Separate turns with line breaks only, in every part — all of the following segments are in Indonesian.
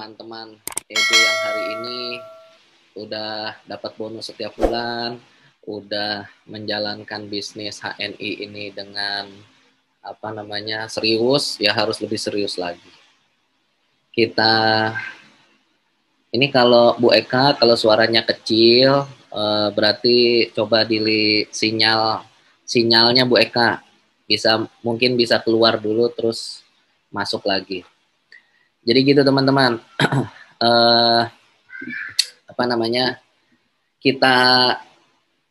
teman-teman ED yang hari ini udah dapat bonus setiap bulan, udah menjalankan bisnis HNI ini dengan serius, ya harus lebih serius lagi. Kita ini kalau Bu Eka, kalau suaranya kecil, berarti coba sinyalnya Bu Eka mungkin bisa keluar dulu terus masuk lagi. Jadi gitu teman-teman.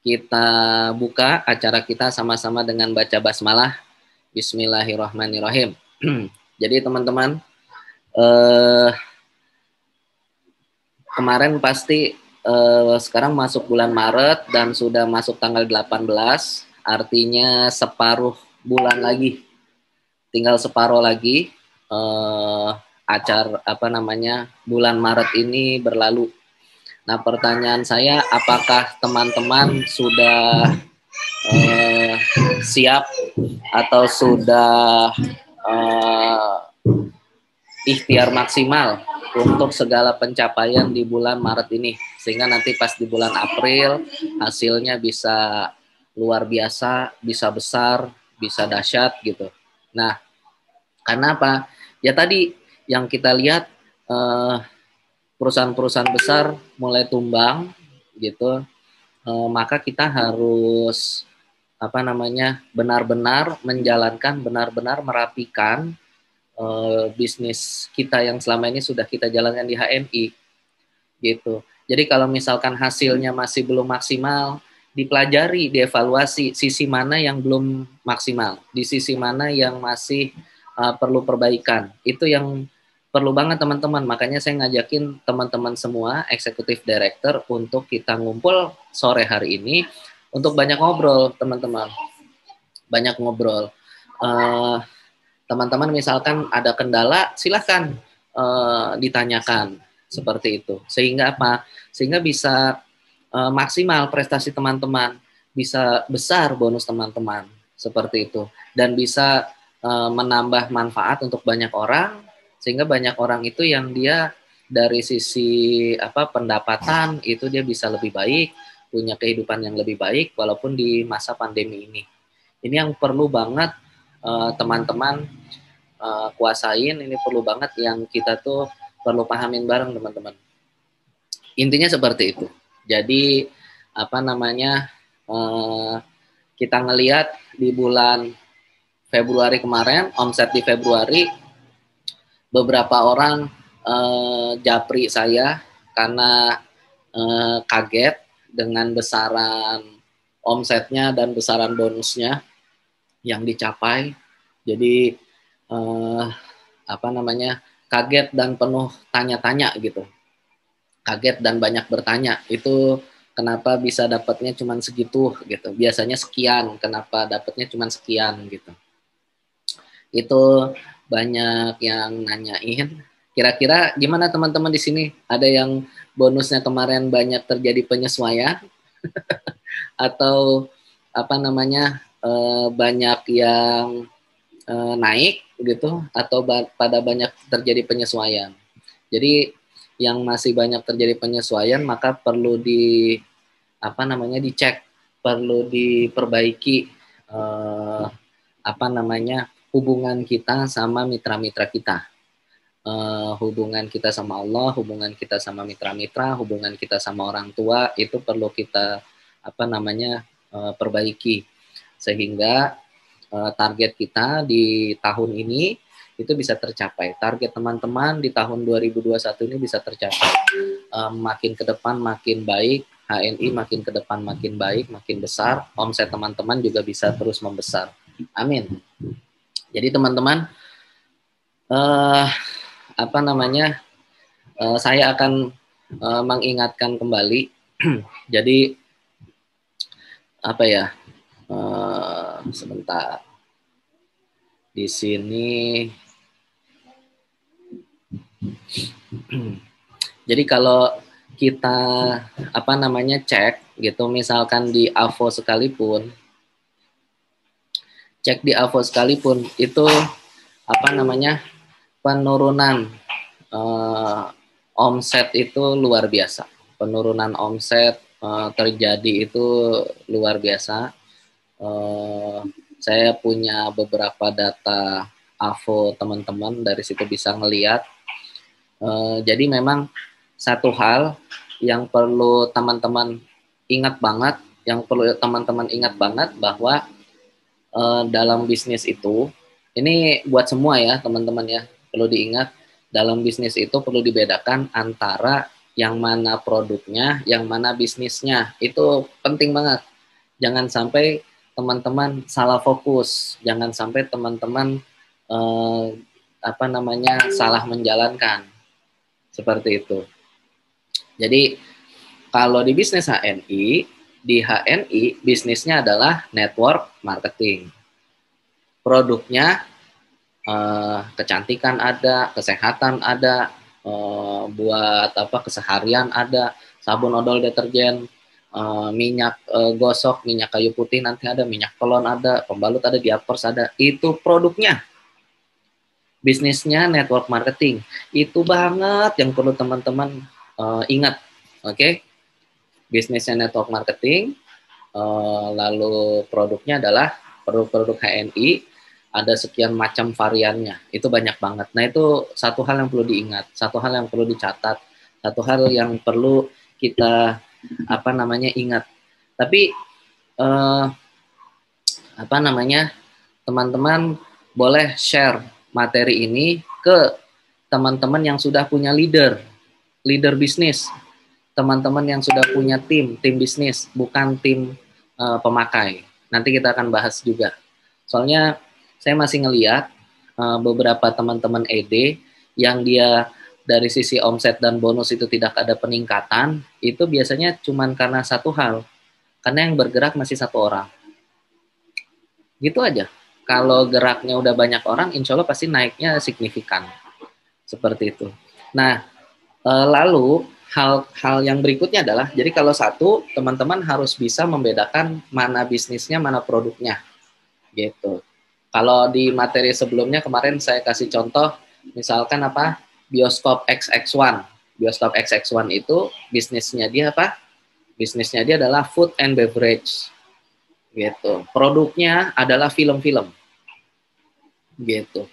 Kita buka acara kita sama-sama dengan baca basmalah. Bismillahirrahmanirrahim. Jadi teman-teman, kemarin pasti sekarang masuk bulan Maret dan sudah masuk tanggal 18, artinya separuh bulan lagi. Tinggal separuh lagi bulan Maret ini berlalu. Nah, pertanyaan saya, apakah teman-teman sudah siap atau sudah ikhtiar maksimal untuk segala pencapaian di bulan Maret ini, sehingga nanti pas di bulan April hasilnya bisa luar biasa, bisa besar, bisa dahsyat gitu. Nah, karena apa? Ya tadi yang kita lihat perusahaan-perusahaan besar mulai tumbang gitu, maka kita harus benar-benar menjalankan, benar-benar merapikan bisnis kita yang selama ini sudah kita jalankan di HNI gitu. Jadi kalau misalkan hasilnya masih belum maksimal, dipelajari, dievaluasi sisi mana yang belum maksimal, di sisi mana yang masih perlu perbaikan. Itu yang perlu banget teman-teman. Makanya saya ngajakin teman-teman semua, eksekutif director, untuk kita ngumpul sore hari ini untuk banyak ngobrol, teman-teman. Banyak ngobrol. Teman-teman misalkan ada kendala, silahkan ditanyakan seperti itu. Sehingga apa? Sehingga bisa maksimal prestasi teman-teman, bisa besar bonus teman-teman seperti itu, dan bisa menambah manfaat untuk banyak orang, sehingga banyak orang itu yang dia dari sisi pendapatan itu dia bisa lebih baik, punya kehidupan yang lebih baik walaupun di masa pandemi ini. Ini yang perlu banget teman-teman kuasain, ini perlu banget yang kita tuh perlu pahamin bareng teman-teman. Intinya seperti itu. Jadi kita ngelihat di bulan Februari kemarin, omset di Februari, beberapa orang japri saya karena kaget dengan besaran omsetnya dan besaran bonusnya yang dicapai. Jadi kaget dan penuh tanya-tanya gitu. Kaget dan banyak bertanya, itu kenapa bisa dapatnya cuma segitu gitu. Biasanya sekian, kenapa dapatnya cuma sekian gitu. Itu banyak yang nanyain. Kira-kira gimana teman-teman di sini? Ada yang bonusnya kemarin banyak terjadi penyesuaian atau banyak yang naik gitu, atau pada banyak terjadi penyesuaian. Jadi yang masih banyak terjadi penyesuaian maka perlu dicek, perlu diperbaiki hubungan kita sama mitra-mitra kita. Hubungan kita sama Allah, hubungan kita sama mitra-mitra, hubungan kita sama orang tua, itu perlu kita perbaiki sehingga target kita di tahun ini itu bisa tercapai. Target teman-teman di tahun 2021 ini bisa tercapai. Makin ke depan makin baik, HNI makin ke depan makin baik, makin besar, omset teman-teman juga bisa terus membesar. Amin. Jadi teman-teman, saya akan mengingatkan kembali. Jadi sebentar. Di sini. Jadi kalau kita cek gitu, misalkan di AVO sekalipun, itu penurunan omset itu luar biasa. Penurunan omset terjadi itu luar biasa. Saya punya beberapa data AVO teman-teman, dari situ bisa ngeliat. Jadi memang satu hal yang perlu teman-teman ingat banget, bahwa dalam bisnis itu, ini buat semua ya teman-teman ya, perlu diingat, dalam bisnis itu perlu dibedakan antara yang mana produknya, yang mana bisnisnya. Itu penting banget. Jangan sampai teman-teman salah fokus, jangan sampai teman-teman salah menjalankan, seperti itu. Jadi kalau di bisnis HNI, di HNI bisnisnya adalah network marketing. Produknya kecantikan ada, kesehatan ada, buat keseharian ada, sabun odol deterjen, minyak gosok, minyak kayu putih nanti ada, minyak telon ada, pembalut ada, diapers ada. Itu produknya. Bisnisnya network marketing. Itu banget yang perlu teman-teman ingat. Oke? Bisnisnya network marketing, lalu produknya adalah produk-produk HNI, ada sekian macam variannya, itu banyak banget. Nah itu satu hal yang perlu diingat, satu hal yang perlu dicatat, satu hal yang perlu kita ingat. Tapi teman-teman boleh share materi ini ke teman-teman yang sudah punya leader bisnis, teman-teman yang sudah punya tim bisnis, bukan tim pemakai. Nanti kita akan bahas juga. Soalnya saya masih ngeliat beberapa teman-teman ED yang dia dari sisi omset dan bonus itu tidak ada peningkatan, itu biasanya cuma karena satu hal, karena yang bergerak masih satu orang. Gitu aja. Kalau geraknya udah banyak orang, insya Allah pasti naiknya signifikan. Seperti itu. Nah, lalu hal yang berikutnya adalah, jadi kalau satu, teman-teman harus bisa membedakan mana bisnisnya, mana produknya, gitu. Kalau di materi sebelumnya kemarin saya kasih contoh, misalkan bioskop XX1. Bioskop XX1 itu bisnisnya dia apa? Bisnisnya dia adalah food and beverage, gitu. Produknya adalah film-film, gitu.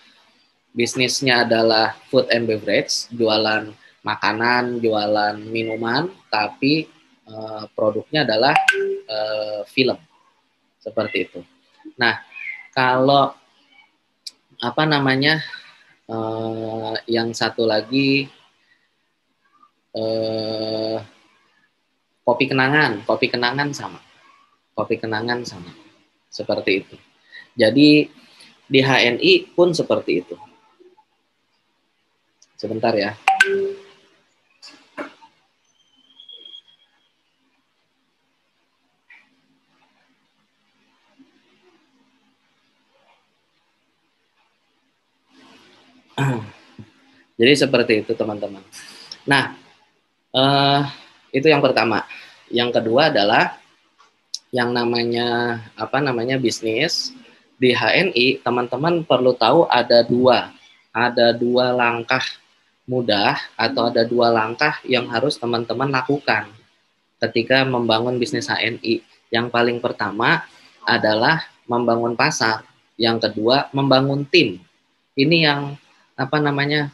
Bisnisnya adalah food and beverage, jualan makanan, jualan minuman, tapi produknya adalah film, seperti itu. Nah, kalau yang satu lagi kopi kenangan sama, seperti itu. Jadi di HNI pun seperti itu. Sebentar ya. Jadi seperti itu teman-teman. Nah, itu yang pertama. Yang kedua adalah yang namanya bisnis di HNI, teman-teman perlu tahu ada dua langkah mudah atau ada dua langkah yang harus teman-teman lakukan ketika membangun bisnis HNI. Yang paling pertama adalah membangun pasar, yang kedua membangun tim. Ini yang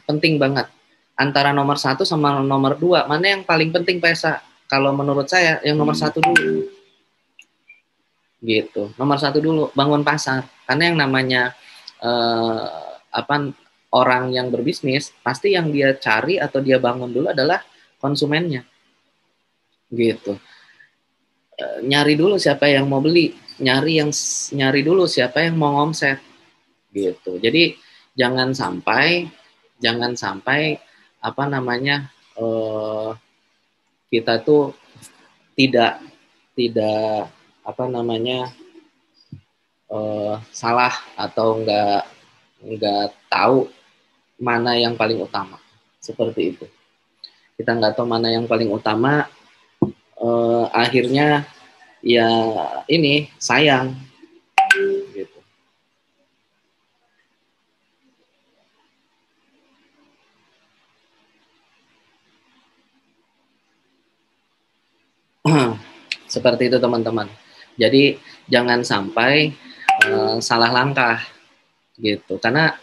penting banget. Antara nomor 1 sama nomor 2, mana yang paling penting Pak Esa? Kalau menurut saya yang nomor 1 dulu. Gitu. Nomor 1 dulu, bangun pasar. Karena yang namanya orang yang berbisnis, pasti yang dia cari atau dia bangun dulu adalah konsumennya. Gitu. Nyari dulu siapa yang mau beli, nyari dulu siapa yang mau ngomset. Gitu. Jadi jangan sampai kita tuh tidak salah atau nggak tahu mana yang paling utama, seperti itu. Kita nggak tahu mana yang paling utama, akhirnya ya ini sayang gitu. Seperti itu teman-teman. Jadi jangan sampai salah langkah gitu. Karena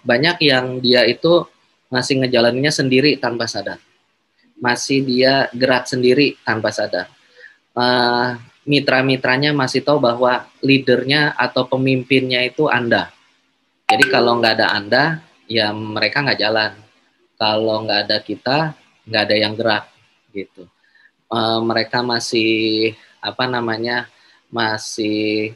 banyak yang dia itu masih ngejalaninnya sendiri tanpa sadar. Masih dia gerak sendiri tanpa sadar. Mitra-mitranya masih tahu bahwa leadernya atau pemimpinnya itu Anda. Jadi kalau nggak ada Anda, ya mereka nggak jalan. Kalau nggak ada kita, nggak ada yang gerak gitu. Mereka masih apa namanya, masih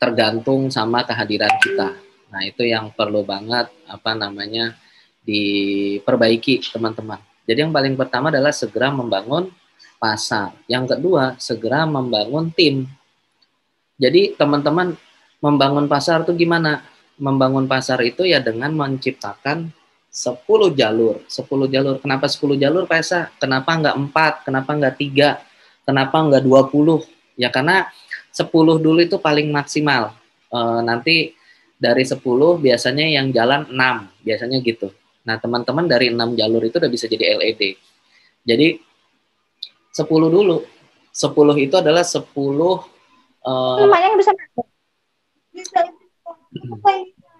tergantung sama kehadiran kita. Nah itu yang perlu banget apa namanya diperbaiki teman-teman. Jadi yang paling pertama adalah segera membangun pasar. Yang kedua segera membangun tim. Jadi teman-teman membangun pasar itu gimana? Membangun pasar itu ya dengan menciptakan 10 jalur. 10 jalur. Kenapa 10 jalur Pak Esa? Kenapa enggak 4? Kenapa enggak 3? Kenapa enggak 20? Ya karena 10 dulu itu paling maksimal. Nanti dari 10 biasanya yang jalan 6. Biasanya gitu. Nah teman-teman dari 6 jalur itu udah bisa jadi LED. Jadi 10 dulu. 10 itu adalah 10
lumayan bisa masuk.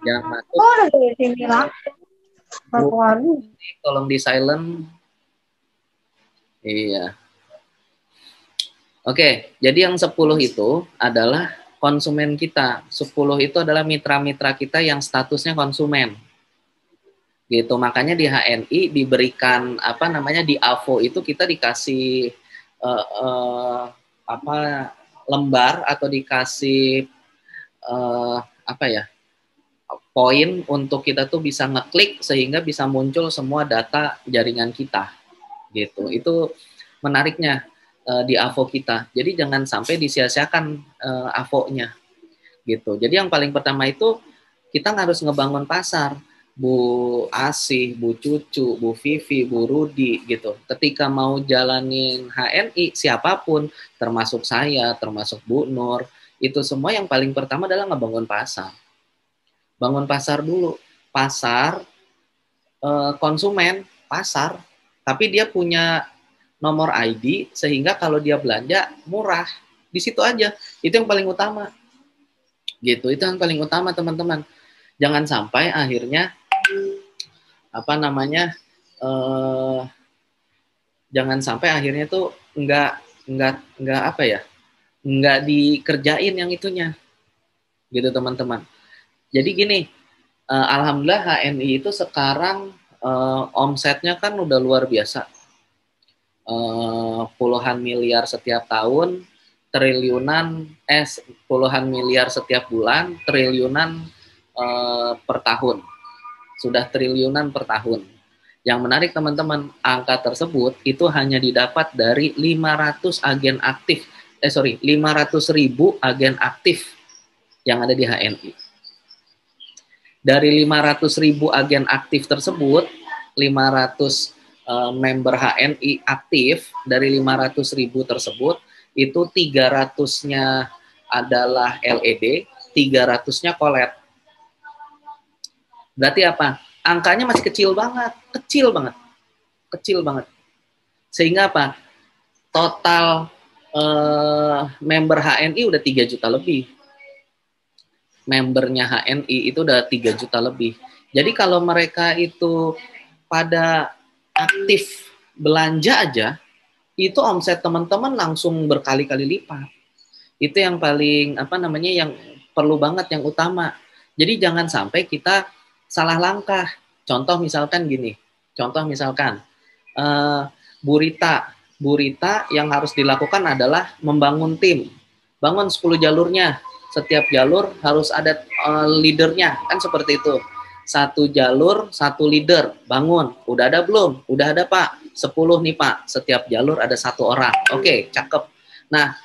yang masuk.
Oh, dari sini lah.
Tolong di silent. Iya. Oke, jadi yang 10 itu adalah konsumen kita. 10 itu adalah mitra-mitra kita yang statusnya konsumen. Gitu. Makanya di HNI diberikan apa namanya di AVO itu kita dikasih apa lembar atau dikasih apa ya? Poin untuk kita tuh bisa ngeklik sehingga bisa muncul semua data jaringan kita. Gitu. Itu menariknya di AVO kita. Jadi jangan sampai disia-siakan AVO-nya gitu. Jadi yang paling pertama itu kita harus ngebangun pasar. Bu Asih, Bu Cucu, Bu Vivi, Bu Rudi gitu. Ketika mau jalanin HNI siapapun, termasuk saya, termasuk Bu Nur, itu semua yang paling pertama adalah ngebangun pasar. Bangun pasar dulu. Pasar konsumen, pasar, tapi dia punya nomor ID sehingga kalau dia belanja murah di situ aja. Itu yang paling utama gitu. Itu yang paling utama teman-teman. Jangan sampai akhirnya apa namanya jangan sampai akhirnya tuh nggak apa ya, nggak dikerjain yang itunya gitu teman-teman. Jadi gini, alhamdulillah HNI itu sekarang omsetnya kan udah luar biasa. Puluhan miliar setiap tahun, triliunan, puluhan miliar setiap bulan, triliunan per tahun. Sudah triliunan per tahun. Yang menarik teman-teman, angka tersebut itu hanya didapat dari 500 agen aktif. 500.000 agen aktif yang ada di HNI. Dari 500.000 agen aktif tersebut, 500 member HNI aktif, dari 500.000 tersebut itu 300-nya adalah LED, 300-nya collab. Berarti apa? Angkanya masih kecil banget, kecil banget. Sehingga apa? Total member HNI udah 3 juta lebih. Membernya HNI itu udah 3 juta lebih. Jadi kalau mereka itu pada aktif belanja aja, itu omset teman-teman langsung berkali-kali lipat. Itu yang paling apa namanya yang perlu banget, yang utama. Jadi jangan sampai kita salah langkah. Contoh misalkan gini, Burita yang harus dilakukan adalah membangun tim. Bangun 10 jalurnya. Setiap jalur harus ada leadernya, kan seperti itu. 1 jalur, 1 leader, bangun. Udah ada belum? Udah ada Pak. 10 nih Pak. Setiap jalur ada 1 orang. Oke, cakep. Nah,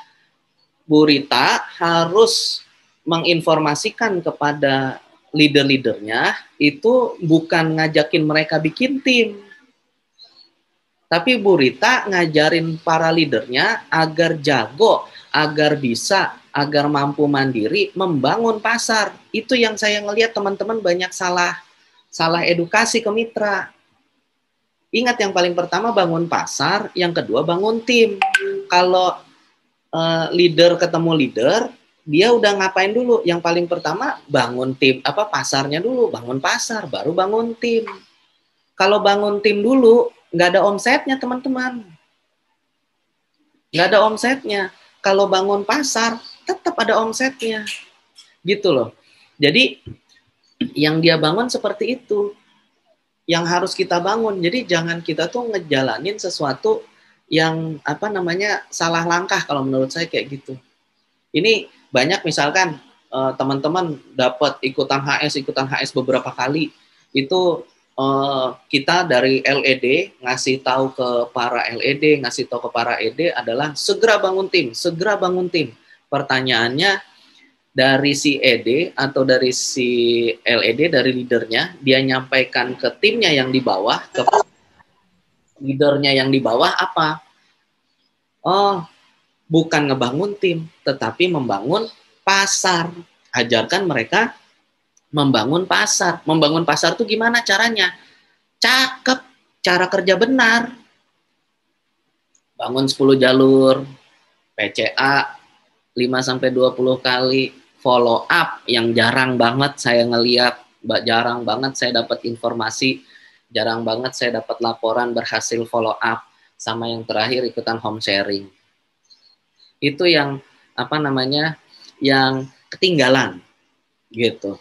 Bu Rita harus menginformasikan kepada leader-leadernya itu bukan ngajakin mereka bikin tim. Tapi Bu Rita ngajarin para leadernya agar jago, agar bisa, agar mampu mandiri membangun pasar. Itu yang saya ngelihat teman-teman banyak salah edukasi ke mitra. Ingat, yang paling pertama bangun pasar, yang kedua bangun tim. Kalau leader ketemu leader, dia udah ngapain dulu? Yang paling pertama bangun tim, pasarnya dulu, bangun pasar, baru bangun tim. Kalau bangun tim dulu, nggak ada omsetnya teman-teman. Nggak ada omsetnya. Kalau bangun pasar, tetap ada omsetnya. Gitu loh. Jadi, yang dia bangun seperti itu. Yang harus kita bangun. Jadi, jangan kita tuh ngejalanin sesuatu yang salah langkah kalau menurut saya kayak gitu. Ini banyak misalkan teman-teman dapat ikutan HS beberapa kali. Itu kita dari LED ngasih tahu ke para LED, ngasih tahu ke para ED adalah segera bangun tim, segera bangun tim. Pertanyaannya, dari si ED atau dari si LED, dari leadernya, dia nyampaikan ke timnya yang di bawah, ke leadernya yang di bawah apa? Oh, bukan ngebangun tim, tetapi membangun pasar. Ajarkan mereka membangun pasar. Membangun pasar tuh gimana caranya? Cakep, cara kerja benar. Bangun 10 jalur, PCA 5-20 kali, follow up yang jarang banget saya ngeliat, jarang banget saya dapat informasi, jarang banget saya dapat laporan berhasil follow up, sama yang terakhir ikutan home sharing. Itu yang yang ketinggalan gitu.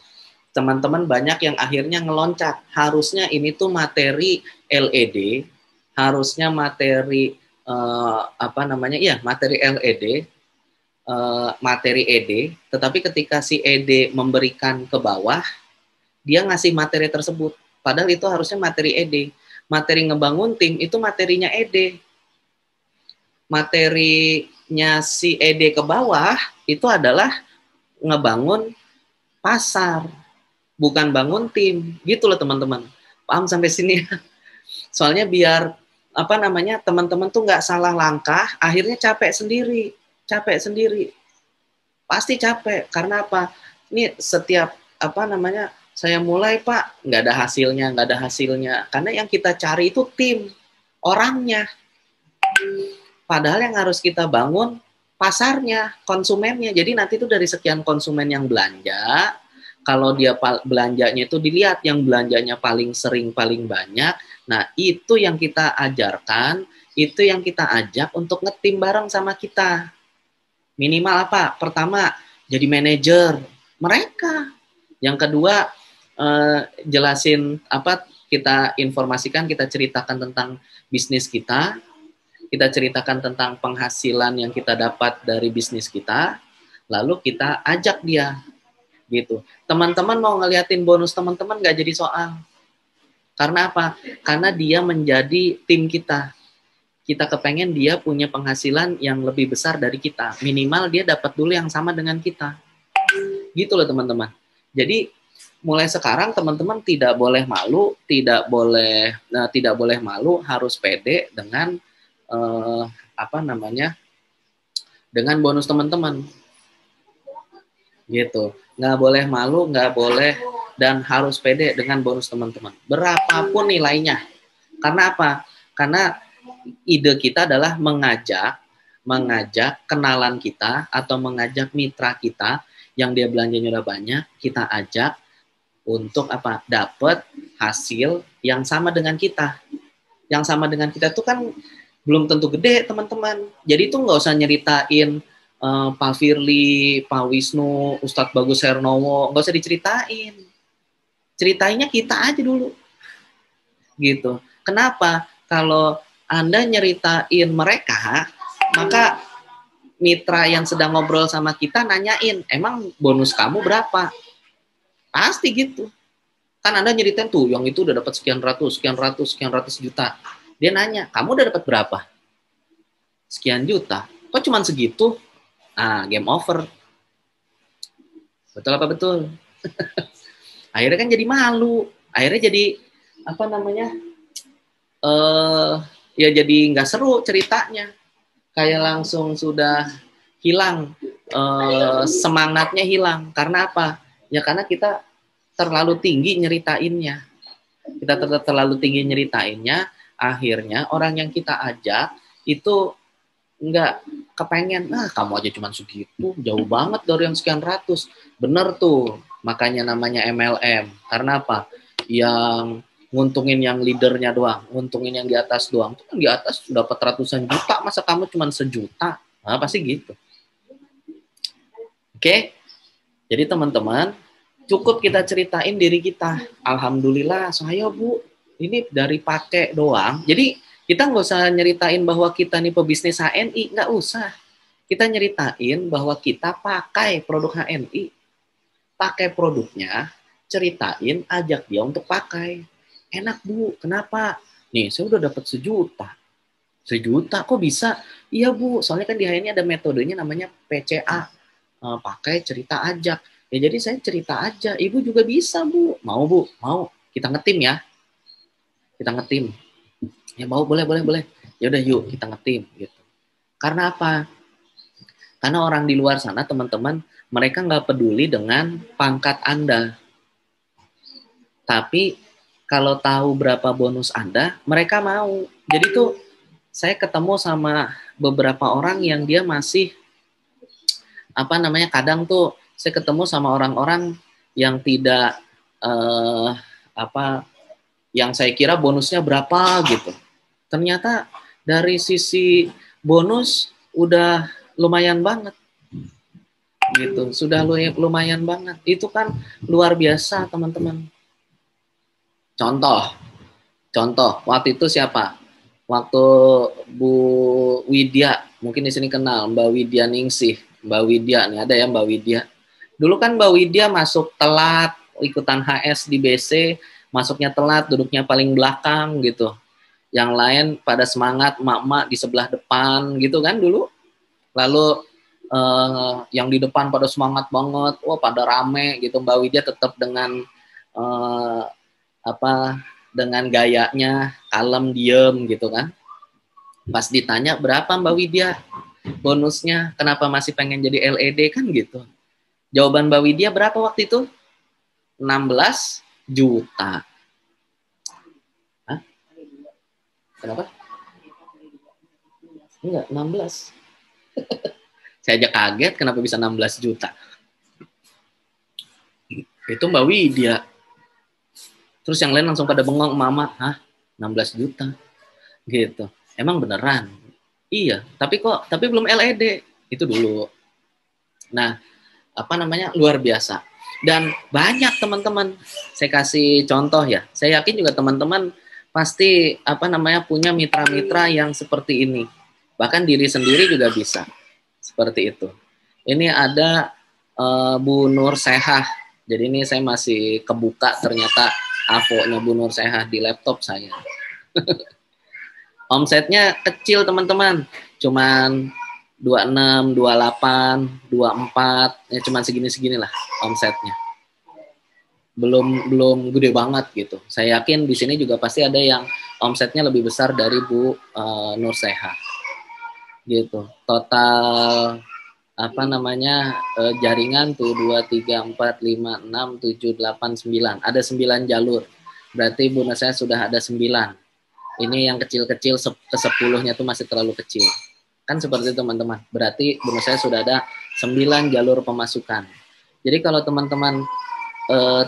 Teman-teman banyak yang akhirnya ngeloncat. Harusnya ini tuh materi LED, harusnya materi materi LED, materi ED, tetapi ketika si ED memberikan ke bawah, dia ngasih materi tersebut. Padahal itu harusnya materi ED. Materi ngebangun tim itu materinya ED. Materinya si ED ke bawah itu adalah ngebangun pasar, bukan bangun tim. Gitu loh teman-teman. Paham sampai sini? Soalnya biar teman-teman tuh nggak salah langkah, akhirnya capek sendiri, pasti capek. Karena apa? Ini setiap saya mulai Pak, nggak ada hasilnya, karena yang kita cari itu tim, orangnya. Padahal yang harus kita bangun pasarnya, konsumennya. Jadi nanti itu dari sekian konsumen yang belanja, kalau dia belanjanya itu dilihat yang belanjanya paling sering, paling banyak. Nah, itu yang kita ajarkan, itu yang kita ajak untuk ngetim bareng sama kita. Minimal apa? Pertama, jadi manajer mereka. Yang kedua, jelasin kita informasikan, kita ceritakan tentang bisnis kita. Kita ceritakan tentang penghasilan yang kita dapat dari bisnis kita. Lalu kita ajak dia. Gitu. Teman-teman mau ngeliatin bonus teman-teman nggak jadi soal. Karena apa? Karena dia menjadi tim kita. Kita kepengen dia punya penghasilan yang lebih besar dari kita. Minimal dia dapat dulu yang sama dengan kita. Gitu loh teman-teman. Jadi mulai sekarang teman-teman tidak boleh malu, tidak boleh malu, harus pede dengan dengan bonus teman-teman. Gitu. Nggak boleh malu, nggak boleh, dan harus pede dengan bonus teman-teman. Berapapun nilainya. Karena apa? Karena ide kita adalah mengajak kenalan kita atau mengajak mitra kita yang dia belanjanya udah banyak, kita ajak untuk dapat hasil yang sama dengan kita. Yang sama dengan kita itu kan belum tentu gede, teman-teman. Jadi itu nggak usah nyeritain Pak Firly, Pak Wisnu, Ustadz Bagus Hernowo, nggak usah diceritain. Ceritainnya kita aja dulu. Gitu. Kenapa? Kalau Anda nyeritain mereka, maka mitra yang sedang ngobrol sama kita nanyain, emang bonus kamu berapa? Pasti gitu. Kan Anda nyeritain tuh, yang itu udah dapat sekian ratus juta. Dia nanya, kamu udah dapat berapa? Sekian juta. Kok cuma segitu? Nah, game over. Betul apa betul? Akhirnya kan jadi malu. Akhirnya jadi ya jadi nggak seru ceritanya. Kayak langsung sudah hilang, semangatnya hilang. Karena apa? Ya karena kita terlalu tinggi nyeritainnya. Terlalu tinggi nyeritainnya, akhirnya orang yang kita ajak itu nggak kepengen, kamu aja cuma segitu, jauh banget dari yang sekian ratus. Bener tuh, makanya namanya MLM. Karena apa? Yang nguntungin yang leadernya doang, nguntungin yang di atas doang. Itu kan di atas dapat ratusan juta, masa kamu cuma sejuta? Nah, pasti gitu. Oke? Jadi teman-teman, cukup kita ceritain diri kita. Alhamdulillah, saya Bu, ini dari pakai doang. Jadi kita nggak usah nyeritain bahwa kita nih pebisnis HNI, nggak usah. Kita nyeritain bahwa kita pakai produk HNI. Pakai produknya, ceritain, ajak dia untuk pakai. Enak Bu, kenapa? Nih, saya udah dapat sejuta. Sejuta kok bisa? Iya Bu, soalnya kan di HNI ada metodenya namanya PCA. Pakai cerita ajak. Ya jadi saya cerita aja. Ibu juga bisa Bu. Mau Bu? Mau. Kita ngetim ya. Kita ngetim. Ya mau, boleh. Ya udah yuk kita ngetim gitu. Karena apa? Karena orang di luar sana teman-teman, mereka nggak peduli dengan pangkat Anda. Tapi kalau tahu berapa bonus Anda, mereka mau. Jadi tuh saya ketemu sama beberapa orang yang dia masih kadang tuh saya ketemu sama orang-orang yang tidak yang saya kira bonusnya berapa gitu. Ternyata dari sisi bonus udah lumayan banget gitu, sudah lumayan banget. Itu kan luar biasa teman-teman. Contoh waktu itu siapa? Waktu Bu Widya, mungkin di sini kenal Mbak Widya Ningsih. Mbak Widya nih, ada ya Mbak Widya. Dulu kan Mbak Widya masuk telat, ikutan HS di BC, masuknya telat, duduknya paling belakang gitu. Yang lain pada semangat, emak-emak di sebelah depan gitu kan dulu. Lalu yang di depan pada semangat banget, wah pada rame gitu. Mbak Widya tetap dengan dengan gayanya kalem, diem gitu kan. Pas ditanya berapa Mbak Widya bonusnya, kenapa masih pengen jadi LED kan gitu. Jawaban Mbak Widya berapa waktu itu? 16 juta. Hah? Kenapa? Enggak, 16. Saya aja kaget kenapa bisa 16 juta. Itu Mbak Widya. Terus yang lain langsung pada bengong, mama, 16 juta. Gitu. Emang beneran? Iya, tapi belum LED. Itu dulu. Nah, luar biasa. Dan banyak teman-teman, saya kasih contoh ya. Saya yakin juga teman-teman pasti punya mitra-mitra yang seperti ini. Bahkan diri sendiri juga bisa. Seperti itu. Ini ada Bu Nur Sehah. Jadi ini saya masih kebuka ternyata AVO-nya Bu Nur Sehah di laptop saya. Omsetnya kecil teman-teman. Cuman 26, 28, 24, ya cuman segini-segini lah omsetnya. Belum gede banget gitu. Saya yakin di sini juga pasti ada yang omsetnya lebih besar dari Bu Nur Sehah. Gitu. Total jaringan tuh 2, 3, 4, 5, 6, 7, 8, 9. Ada 9 jalur. Berarti Bu Nur Sehah sudah ada 9. Ini yang kecil-kecil ke-10-nya tuh masih terlalu kecil. Kan seperti itu teman-teman. Berarti menurut saya sudah ada 9 jalur pemasukan. Jadi kalau teman-teman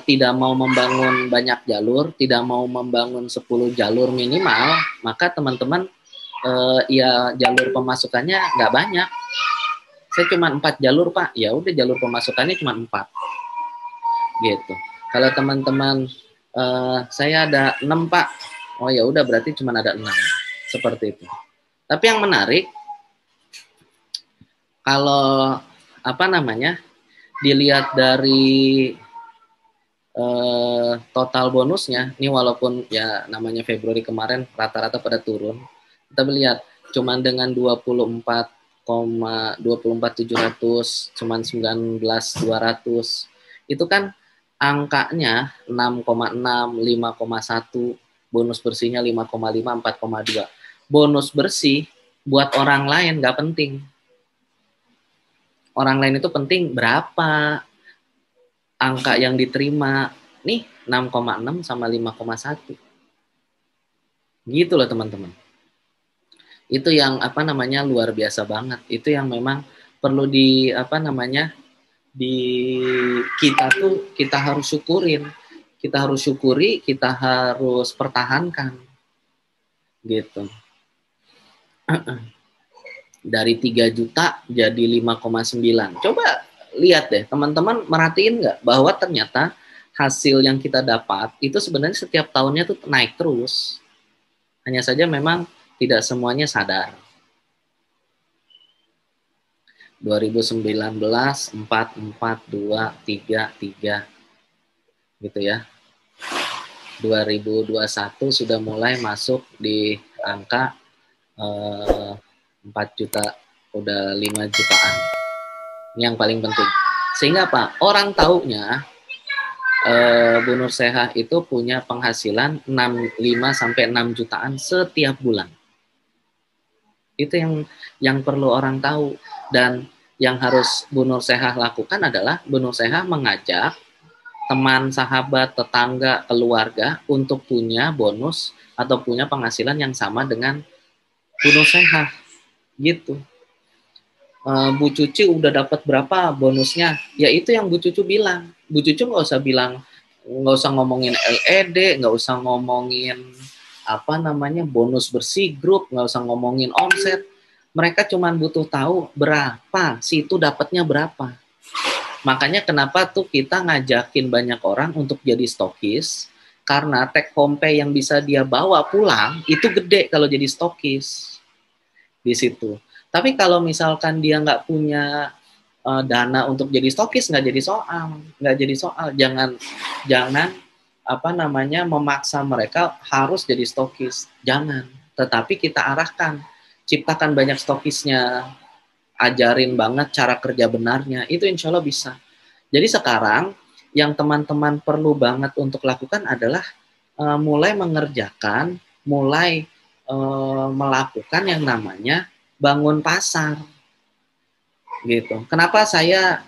tidak mau membangun banyak jalur, tidak mau membangun 10 jalur minimal, maka teman-teman ya jalur pemasukannya nggak banyak. Saya cuma 4 jalur Pak, ya udah jalur pemasukannya cuma 4. Gitu. Kalau teman-teman saya ada 6 Pak, oh ya udah berarti cuma ada 6. Seperti itu. Tapi yang menarik, kalau dilihat dari total bonusnya, ini walaupun ya namanya Februari kemarin rata-rata pada turun, kita melihat cuman dengan 24,700, cuman 19.200, itu kan angkanya 6,6, 5,1, bonus bersihnya 5,5, 4,2. Bonus bersih buat orang lain nggak penting. Orang lain itu penting berapa angka yang diterima. Nih 6,6 sama 5,1. Gitu loh teman-teman. Itu yang apa namanya luar biasa banget. Itu yang memang perlu di apa namanya di kita tuh kita harus syukurin. Kita harus syukuri, kita harus pertahankan gitu. Dari 3 juta jadi 5,9. Coba lihat deh, teman-teman merhatiin nggak bahwa ternyata hasil yang kita dapat itu sebenarnya setiap tahunnya tuh naik terus. Hanya saja memang tidak semuanya sadar. 2019 4 4 2 3 3 gitu ya. 2021 sudah mulai masuk di angka 4 juta, udah 5 jutaan. Ini yang paling penting. Sehingga apa? Orang taunya Bu Nur Seha itu punya penghasilan 5 sampai 6 jutaan setiap bulan. Itu yang perlu orang tahu. Dan yang harus Bu Nur Seha lakukan adalah Bu Nur Seha mengajak teman, sahabat, tetangga, keluarga untuk punya bonus atau punya penghasilan yang sama dengan Bu Nur Seha. Gitu. Bu Cucu udah dapat berapa bonusnya? Ya itu yang Bu Cucu bilang. Bu Cucu nggak usah bilang, nggak usah ngomongin LED, nggak usah ngomongin apa namanya bonus bersih grup, nggak usah ngomongin omset. Mereka cuma butuh tahu berapa, situ dapatnya berapa. Makanya kenapa tuh kita ngajakin banyak orang untuk jadi stokis, karena take home pay yang bisa dia bawa pulang itu gede kalau jadi stokis di situ. Tapi kalau misalkan dia nggak punya dana untuk jadi stokis, nggak jadi soal. Jangan apa namanya memaksa mereka harus jadi stokis. Jangan. Tetapi kita arahkan, ciptakan banyak stokisnya, ajarin banget cara kerja benarnya. Itu insya Allah bisa. Jadi sekarang yang teman-teman perlu banget untuk lakukan adalah mulai mengerjakan, mulai melakukan yang namanya bangun pasar gitu. Kenapa saya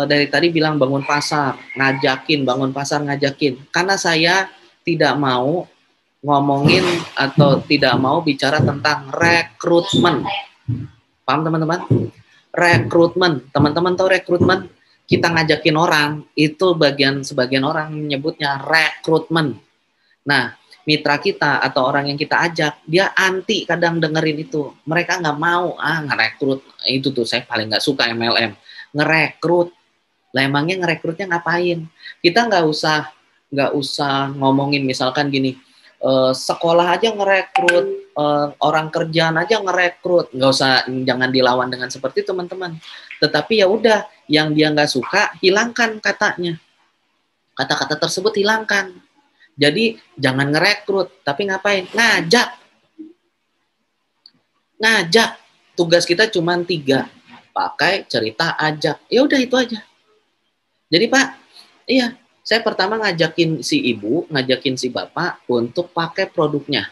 dari tadi bilang bangun pasar, ngajakin? Karena saya tidak mau ngomongin atau tidak mau bicara tentang rekrutmen. Paham teman-teman? Rekrutmen. Teman-teman tahu rekrutmen? Kita ngajakin orang, itu sebagian orang menyebutnya rekrutmen. Nah, mitra kita atau orang yang kita ajak, dia anti kadang dengerin itu. Mereka nggak mau, ngerekrut. Itu tuh saya paling nggak suka MLM. Ngerekrut. Lah emangnya ngerekrutnya ngapain? Kita nggak usah ngomongin misalkan gini, sekolah aja ngerekrut, orang kerjaan aja ngerekrut. Nggak usah, jangan dilawan dengan seperti itu teman-teman. Tetapi ya udah, yang dia nggak suka, hilangkan katanya. Kata-kata tersebut hilangkan. Jadi jangan ngerekrut, tapi ngapain? Ngajak. Tugas kita cuma 3. Pakai, cerita, ajak. Ya udah itu aja. Jadi Pak, iya, saya pertama ngajakin si ibu, ngajakin si bapak untuk pakai produknya.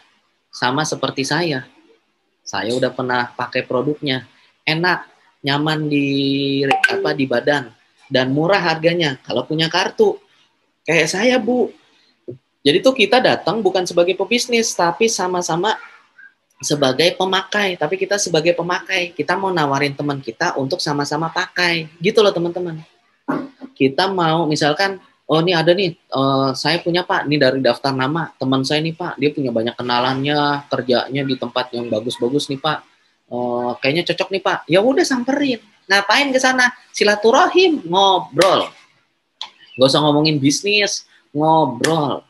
Sama seperti saya. Saya udah pernah pakai produknya. Enak, nyaman di badan dan murah harganya kalau punya kartu. Kayak saya, Bu. Jadi tuh kita datang bukan sebagai pebisnis, tapi sama-sama sebagai pemakai. Tapi kita sebagai pemakai, kita mau nawarin teman kita untuk sama-sama pakai. Gitu loh teman-teman. Kita mau misalkan, oh ini ada nih, saya punya Pak, ini dari daftar nama. Teman saya nih Pak, dia punya banyak kenalannya, kerjanya di tempat yang bagus-bagus nih Pak. Kayaknya cocok nih Pak. Ya udah samperin. Ngapain ke sana? Silaturahim, ngobrol. Gak usah ngomongin bisnis, ngobrol,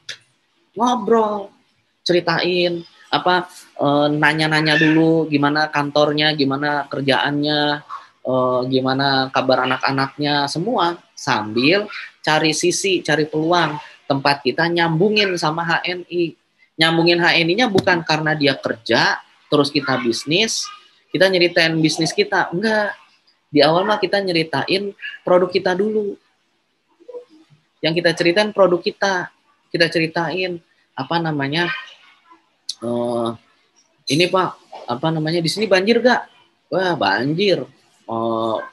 ceritain apa, nanya-nanya dulu gimana kantornya, gimana kerjaannya, gimana kabar anak-anaknya, semua sambil cari peluang tempat kita nyambungin sama HNI. Nyambungin HNI-nya bukan karena dia kerja terus kita bisnis, kita nyeritain bisnis kita, enggak. Di awal mah kita nyeritain produk kita dulu. Yang kita ceritain produk kita ceritain apa namanya, ini Pak, apa namanya, di sini banjir gak? Wah banjir,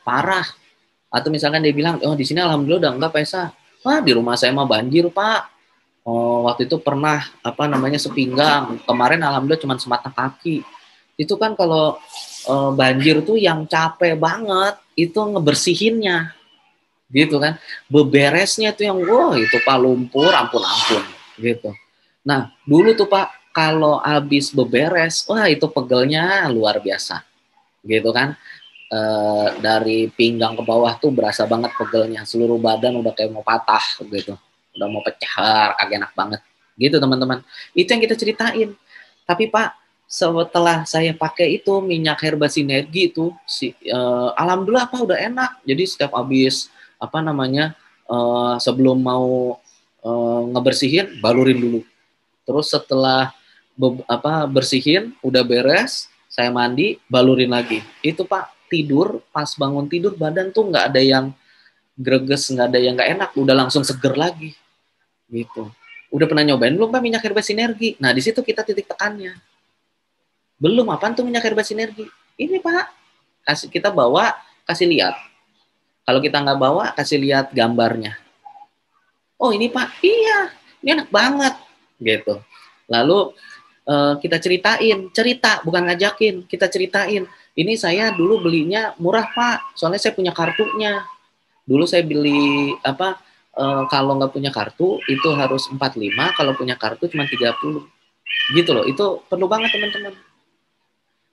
parah. Atau misalkan dia bilang, oh di sini alhamdulillah udah enggak Pak Esa. Wah di rumah saya mah banjir Pak, waktu itu pernah apa namanya sepinggang, kemarin alhamdulillah cuma semata kaki. Itu kan kalau banjir tuh yang capek banget itu ngebersihinnya, gitu kan. Beberesnya tuh yang wah itu Pak lumpur ampun-ampun gitu. Nah, dulu tuh Pak kalau habis beberes, wah itu pegelnya luar biasa. Gitu kan. Dari pinggang ke bawah tuh berasa banget pegelnya, seluruh badan udah kayak mau patah gitu, udah mau pecah, kagak enak banget gitu teman-teman. Itu yang kita ceritain. Tapi Pak, setelah saya pakai itu minyak herba sinergi itu alhamdulillah Pak udah enak. Jadi setiap habis apa namanya sebelum mau ngebersihin balurin dulu, terus setelah bersihin udah beres saya mandi balurin lagi. Itu Pak tidur, pas bangun tidur badan tuh nggak ada yang greges, nggak ada yang nggak enak, udah langsung seger lagi gitu. Udah pernah nyobain belum Pak minyak herba sinergi? Nah di situ kita titik tekannya. Belum, apaan tuh minyak herba sinergi? Ini Pak, kita bawa, kasih lihat. Kalau kita nggak bawa, kasih lihat gambarnya. Oh ini Pak, iya, ini enak banget gitu. Lalu kita cerita bukan ngajakin, kita ceritain. Ini saya dulu belinya murah Pak, soalnya saya punya kartunya. Dulu saya beli kalau nggak punya kartu itu harus 45, kalau punya kartu cuma 30. Gitu loh, itu perlu banget teman-teman.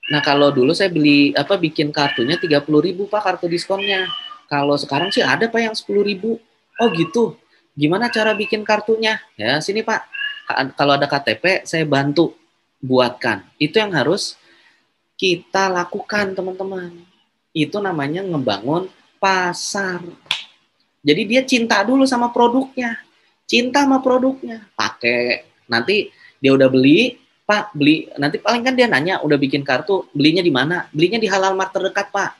Nah kalau dulu saya beli bikin kartunya 30.000 Pak kartu diskonnya. Kalau sekarang sih ada Pak yang 10.000. Oh gitu. Gimana cara bikin kartunya? Ya sini Pak. Kalau ada KTP saya bantu buatkan. Itu yang harus kita lakukan teman-teman. Itu namanya ngebangun pasar. Jadi dia cinta dulu sama produknya. Cinta sama produknya. Pakai. Nanti dia udah beli, Pak, beli. Nanti paling kan dia nanya, udah bikin kartu, belinya di mana? Belinya di Halal Mart terdekat, Pak.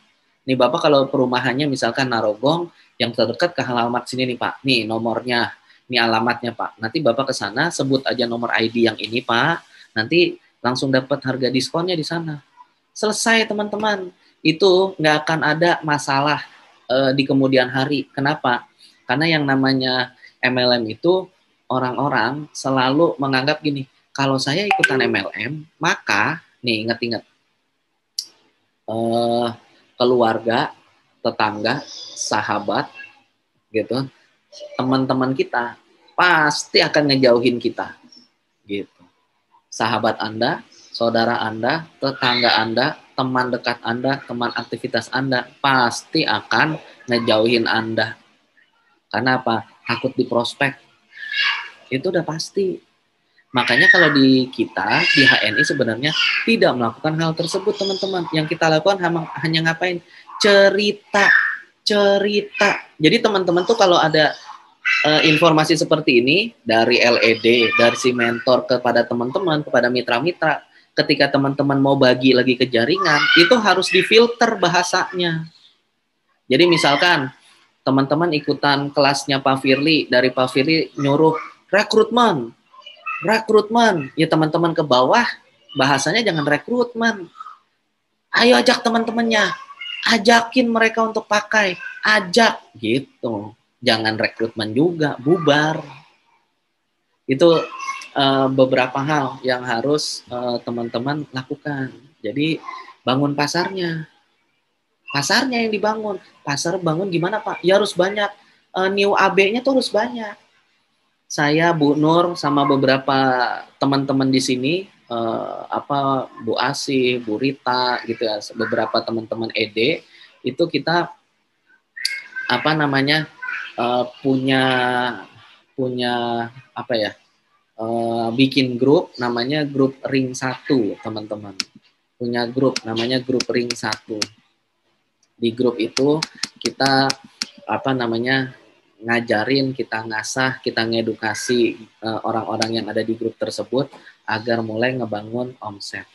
Nih Bapak kalau perumahannya misalkan Narogong, yang terdekat ke Halal Mart sini nih, Pak. Nih nomornya, nih alamatnya, Pak. Nanti Bapak ke sana, sebut aja nomor ID yang ini, Pak. Nanti langsung dapat harga diskonnya di sana. Selesai, teman-teman. Itu nggak akan ada masalah di kemudian hari. Kenapa? Karena yang namanya MLM itu orang-orang selalu menganggap gini, kalau saya ikutan MLM, maka nih ingat-ingat keluarga, tetangga, sahabat, gitu, teman-teman kita pasti akan ngejauhin kita, gitu. Sahabat Anda, saudara Anda, tetangga Anda, teman dekat Anda, teman aktivitas Anda pasti akan ngejauhin Anda. Karena apa? Takut diprospek. Itu udah pasti. Makanya kalau di kita, di HNI sebenarnya tidak melakukan hal tersebut, teman-teman. Yang kita lakukan hanya ngapain? Cerita. Jadi teman-teman tuh kalau ada informasi seperti ini dari LED, dari si mentor kepada teman-teman, kepada mitra-mitra, ketika teman-teman mau bagi lagi ke jaringan, itu harus difilter bahasanya. Jadi misalkan teman-teman ikutan kelasnya Pak Firly, dari Pak Firly nyuruh rekrutmen, ya teman-teman ke bawah, bahasanya jangan rekrutmen. Ayo ajak teman-temannya, ajakin mereka untuk pakai, ajak gitu. Jangan rekrutmen juga, bubar. Itu beberapa hal yang harus teman-teman lakukan. Jadi bangun pasarnya yang dibangun. Pasar bangun gimana Pak? Ya harus banyak, new AB-nya tuh harus banyak. Saya, Bu Nur, sama beberapa teman-teman di sini, Bu Asih, Bu Rita, gitu ya, beberapa teman-teman ED, itu kita punya bikin grup namanya grup Ring 1, teman-teman. Punya grup namanya grup Ring 1. Di grup itu kita ngajarin, kita ngasah, kita ngedukasi orang-orang yang ada di grup tersebut agar mulai ngebangun omset.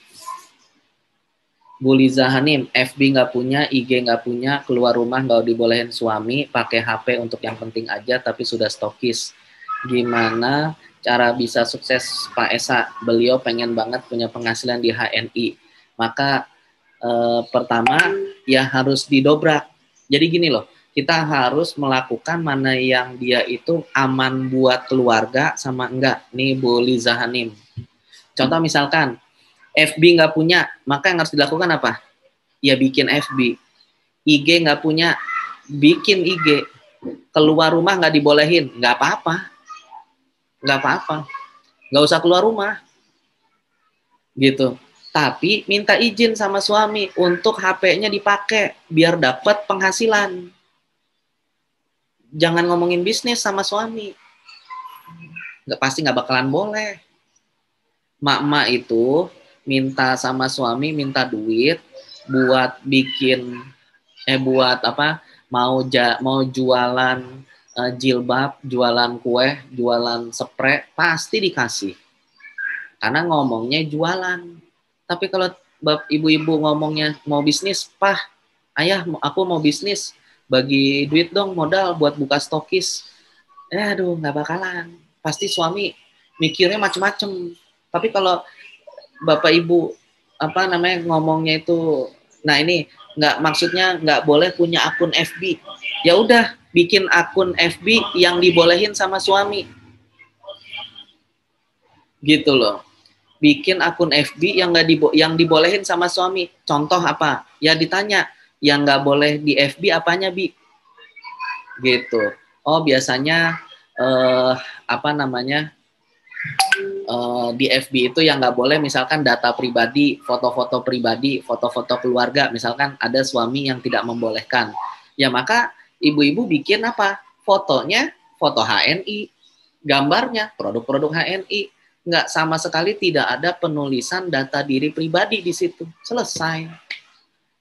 Bu Liza Hanim, FB nggak punya, IG nggak punya, keluar rumah nggak dibolehin suami, pakai HP untuk yang penting aja, tapi sudah stokis. Gimana cara bisa sukses Pak Esa? Beliau pengen banget punya penghasilan di HNI. Maka pertama ya harus didobrak. Jadi gini loh, kita harus melakukan mana yang dia itu aman buat keluarga sama enggak. Nih Bu Liza Hanim. Contoh misalkan FB nggak punya, maka yang harus dilakukan apa? Ya bikin FB. IG nggak punya, bikin IG. Keluar rumah nggak dibolehin, nggak apa-apa. Nggak apa-apa. Nggak usah keluar rumah. Gitu. Tapi minta izin sama suami untuk HP-nya dipakai biar dapat penghasilan. Jangan ngomongin bisnis sama suami. Pasti nggak bakalan boleh. Mak-mak itu minta sama suami minta duit buat bikin buat apa? Mau jualan jilbab, jualan kue, jualan spray, pasti dikasih. Karena ngomongnya jualan. Tapi kalau ibu-ibu ngomongnya mau bisnis, "Pah, ayah, aku mau bisnis. Bagi duit dong modal buat buka stokis." Aduh, nggak bakalan. Pasti suami mikirnya macem-macem. Tapi kalau bapak ibu ngomongnya itu, nah ini maksudnya nggak boleh punya akun FB. Ya udah, bikin akun FB yang dibolehin sama suami. Gitu loh. Bikin akun FB yang dibolehin sama suami. Contoh apa? Ya ditanya, yang nggak boleh di FB apanya, Bi? Gitu. Oh, biasanya di FB itu yang nggak boleh misalkan data pribadi, foto-foto pribadi, foto-foto keluarga. Misalkan ada suami yang tidak membolehkan. Ya maka ibu-ibu bikin apa? Fotonya, foto HNI. Gambarnya, produk-produk HNI. Nggak sama sekali tidak ada penulisan data diri pribadi di situ. Selesai.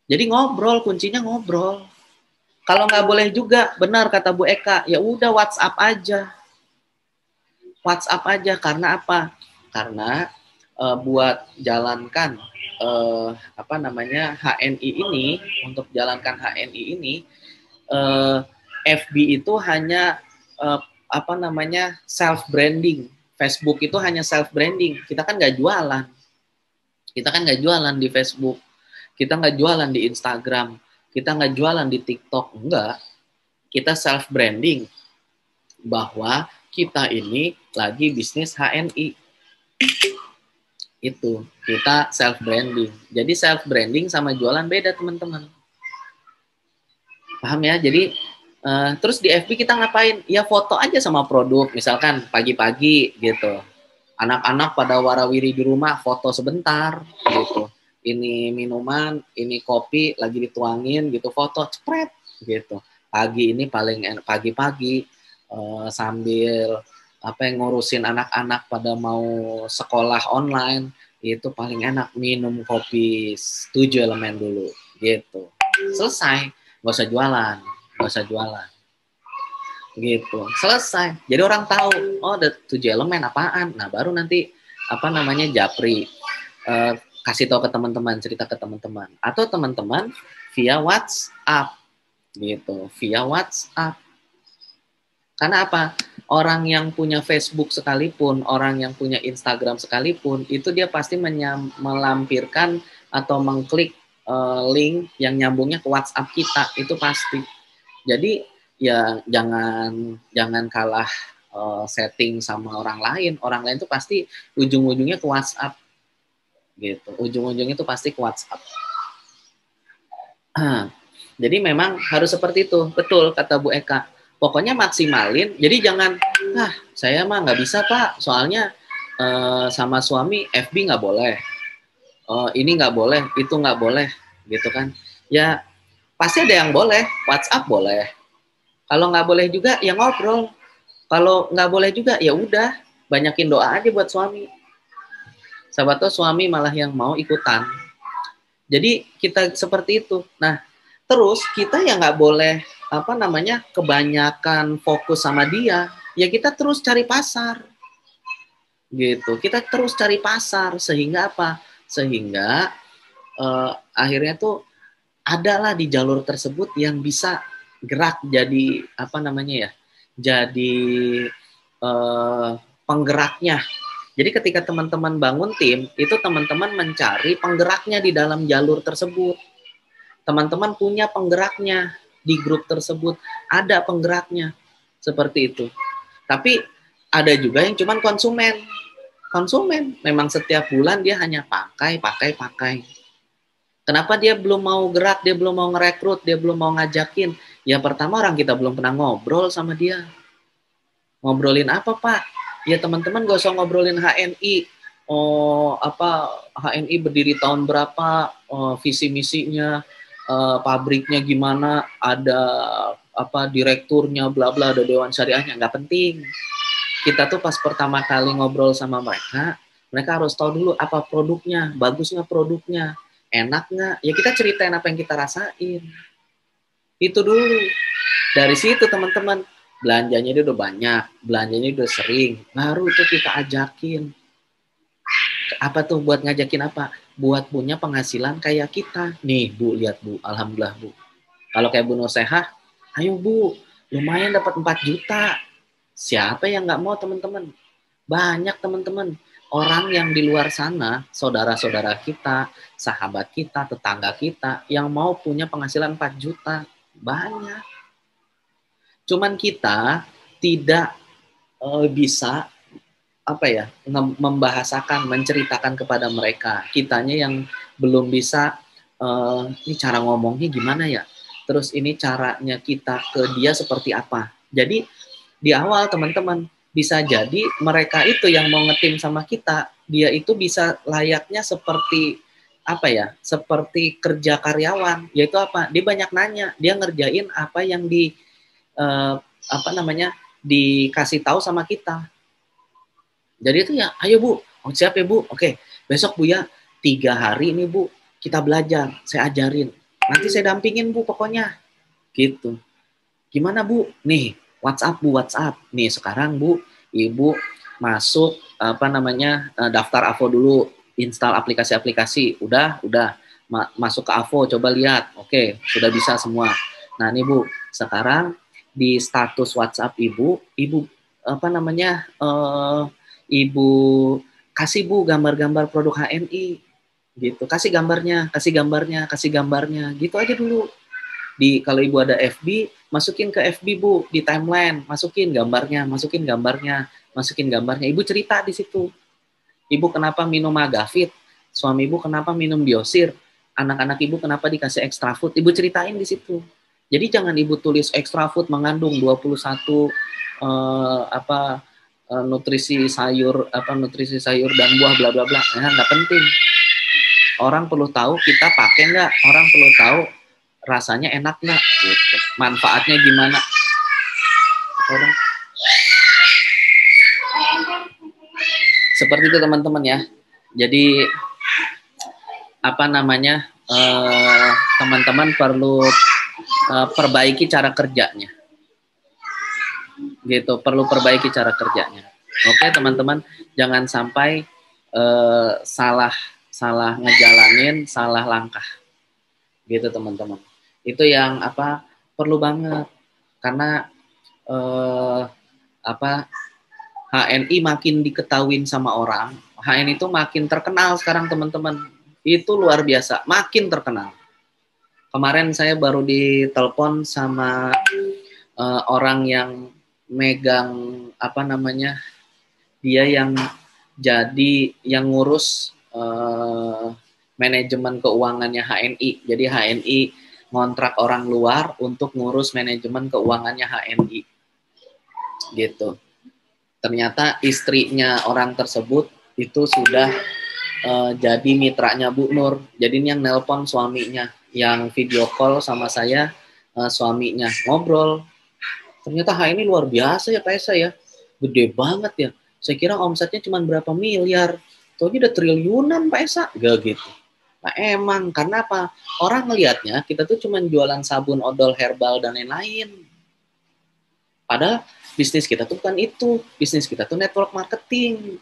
Jadi ngobrol, kuncinya ngobrol. Kalau nggak boleh juga, benar kata Bu Eka, ya udah WhatsApp aja. WhatsApp aja, karena apa? Karena buat jalankan HNI ini, untuk jalankan HNI ini, FB itu hanya self branding. Facebook itu hanya self branding. Kita kan nggak jualan. Kita kan nggak jualan di Facebook. Kita nggak jualan di Instagram. Kita nggak jualan di TikTok. Enggak. Kita self branding bahwa kita ini lagi bisnis HNI. Itu kita self branding. Jadi self branding sama jualan beda, teman-teman. Paham ya? Jadi terus di FB kita ngapain? Ya foto aja sama produk, misalkan pagi-pagi gitu. Anak-anak pada warawiri di rumah, foto sebentar gitu. Ini minuman, ini kopi lagi dituangin gitu, foto cepret gitu. Pagi ini paling enak, pagi-pagi sambil ngurusin anak-anak pada mau sekolah online, itu paling enak minum kopi 7 elemen dulu gitu. Selesai, nggak usah jualan gitu, selesai. Jadi orang tahu, oh ada 7 elemen apaan. Nah baru nanti japri, kasih tahu ke teman-teman, cerita ke teman-teman, atau teman-teman via WhatsApp gitu, via WhatsApp. Karena apa? Orang yang punya Facebook sekalipun, orang yang punya Instagram sekalipun, itu dia pasti melampirkan atau mengklik link yang nyambungnya ke WhatsApp kita, itu pasti. Jadi ya jangan kalah setting sama orang lain. Orang lain itu pasti ujung-ujungnya ke WhatsApp gitu. Ujung-ujungnya itu pasti ke WhatsApp. Jadi memang harus seperti itu. Betul kata Bu Eka. Pokoknya maksimalin. Jadi jangan, saya mah nggak bisa Pak, soalnya sama suami FB nggak boleh. Ini nggak boleh, itu nggak boleh, gitu kan? Ya pasti ada yang boleh. WhatsApp boleh. Kalau nggak boleh juga ya ngobrol. Kalau nggak boleh juga ya udah, banyakin doa aja buat suami. Sahabat tuh suami malah yang mau ikutan. Jadi kita seperti itu. Nah, terus kita ya nggak boleh kebanyakan fokus sama dia. Ya kita terus cari pasar. Gitu. Kita terus cari pasar sehingga apa? Sehingga akhirnya tuh adalah di jalur tersebut yang bisa gerak jadi jadi penggeraknya. Jadi ketika teman-teman bangun tim, itu teman-teman mencari penggeraknya di dalam jalur tersebut. Teman-teman punya penggeraknya. di grup tersebut ada penggeraknya seperti itu. Tapi ada juga yang cuman konsumen memang setiap bulan dia hanya pakai. Kenapa dia belum mau gerak, dia belum mau ngerekrut, dia belum mau ngajakin? Ya pertama orang kita belum pernah ngobrol sama dia. Ngobrolin apa Pak? Ya teman-teman gak usah ngobrolin HNI. HNI berdiri tahun berapa, visi misinya, pabriknya gimana, ada direkturnya, bla bla, ada dewan syariahnya, nggak penting. Kita tuh pas pertama kali ngobrol sama mereka harus tahu dulu apa produknya, bagus nggak produknya, enak nggak, ya kita ceritain apa yang kita rasain. Itu dulu. Dari situ teman-teman, belanjanya dia udah banyak, belanjanya udah sering, baru tuh kita ajakin. Apa tuh buat ngajakin apa? Buat punya penghasilan kayak kita. Nih Bu, lihat Bu, alhamdulillah Bu. Kalau kayak Bu Nusehah, ayo Bu, lumayan dapat 4 juta. Siapa yang nggak mau teman-teman? Banyak teman-teman. Orang yang di luar sana, saudara-saudara kita, sahabat kita, tetangga kita, yang mau punya penghasilan 4 juta. Banyak. Cuman kita tidak bisa membahasakan, menceritakan kepada mereka. Kitanya yang belum bisa, ini cara ngomongnya gimana ya? Terus ini caranya kita ke dia seperti apa? Jadi di awal teman-teman, bisa jadi mereka itu yang mau ngetim sama kita, dia itu bisa layaknya seperti seperti kerja karyawan, yaitu apa? Dia banyak nanya, dia ngerjain apa yang dikasih tahu sama kita. Jadi itu ya, ayo Bu, siap ya Bu, oke, besok Bu ya, 3 hari ini Bu, kita belajar, saya ajarin, nanti saya dampingin Bu pokoknya, gitu. Gimana Bu? Nih, WhatsApp Bu, WhatsApp. Nih sekarang Bu, Ibu masuk daftar AVO dulu, install aplikasi-aplikasi, udah, masuk ke AVO, coba lihat, oke, sudah bisa semua. Nah nih Bu, sekarang di status WhatsApp Ibu Ibu kasih Bu gambar-gambar produk HNI gitu. Kasih gambarnya, gitu aja dulu. Kalau Ibu ada FB, masukin ke FB Bu, di timeline, masukin gambarnya. Ibu cerita di situ. Ibu kenapa minum Magavit? Suami Ibu kenapa minum Biosir? Anak-anak Ibu kenapa dikasih extra food? Ibu ceritain di situ. Jadi jangan Ibu tulis extra food mengandung 21 nutrisi sayur dan buah bla bla bla. Nah, nggak penting. Orang perlu tahu kita pakai nggak, orang perlu tahu rasanya enak nggak, gitu. Manfaatnya gimana. Seperti itu teman-teman ya. Jadi teman-teman perlu perbaiki cara kerjanya. Gitu, perlu perbaiki cara kerjanya. Oke teman-teman, jangan sampai salah ngejalanin, salah langkah. Gitu teman-teman. Itu yang perlu banget, karena HNI makin diketahuin sama orang, HNI itu makin terkenal sekarang teman-teman. Itu luar biasa, makin terkenal. Kemarin saya baru ditelepon sama orang yang megang dia yang ngurus manajemen keuangannya HNI. Jadi HNI ngontrak orang luar untuk ngurus manajemen keuangannya HNI. Gitu. Ternyata istrinya orang tersebut itu sudah jadi mitranya Bu Nur. Jadi ini yang nelpon suaminya, yang video call sama saya suaminya, ngobrol. Ternyata HNI luar biasa ya Pak Esa ya. Gede banget ya. Saya kira omsetnya cuma berapa miliar. Taunya udah triliunan Pak Esa. Gak gitu. Nah emang, karena apa? Orang ngelihatnya kita tuh cuma jualan sabun, odol, herbal, dan lain-lain. Padahal bisnis kita tuh bukan itu. Bisnis kita tuh network marketing.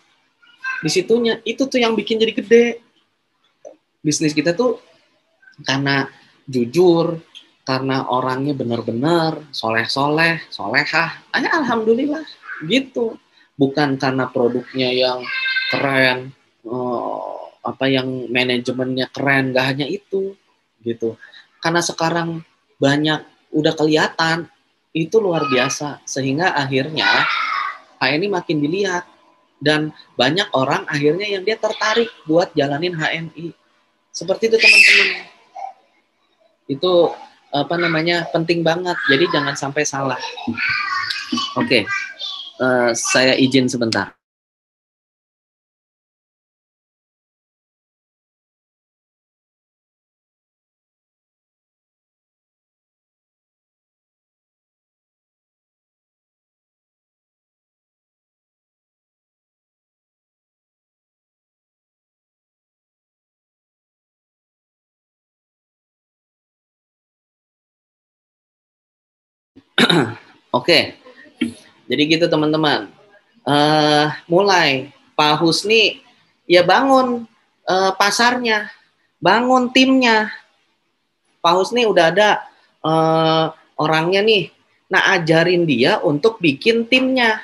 Di situnya, itu tuh yang bikin jadi gede. Bisnis kita tuh karena jujur, karena orangnya benar-benar soleh-soleh, solehah, alhamdulillah gitu. Bukan karena produknya yang keren, yang manajemennya keren, gak hanya itu gitu. Karena sekarang banyak udah kelihatan, itu luar biasa. Sehingga akhirnya HNI makin dilihat. Dan banyak orang akhirnya yang dia tertarik buat jalanin HNI. Seperti itu teman-teman. Itu apa namanya, penting banget. Jadi jangan sampai salah. Oke, saya izin sebentar. Oke, jadi gitu teman-teman. Mulai Pak Husni ya bangun pasarnya, bangun timnya. Pak Husni udah ada orangnya nih. Nah, ajarin dia untuk bikin timnya.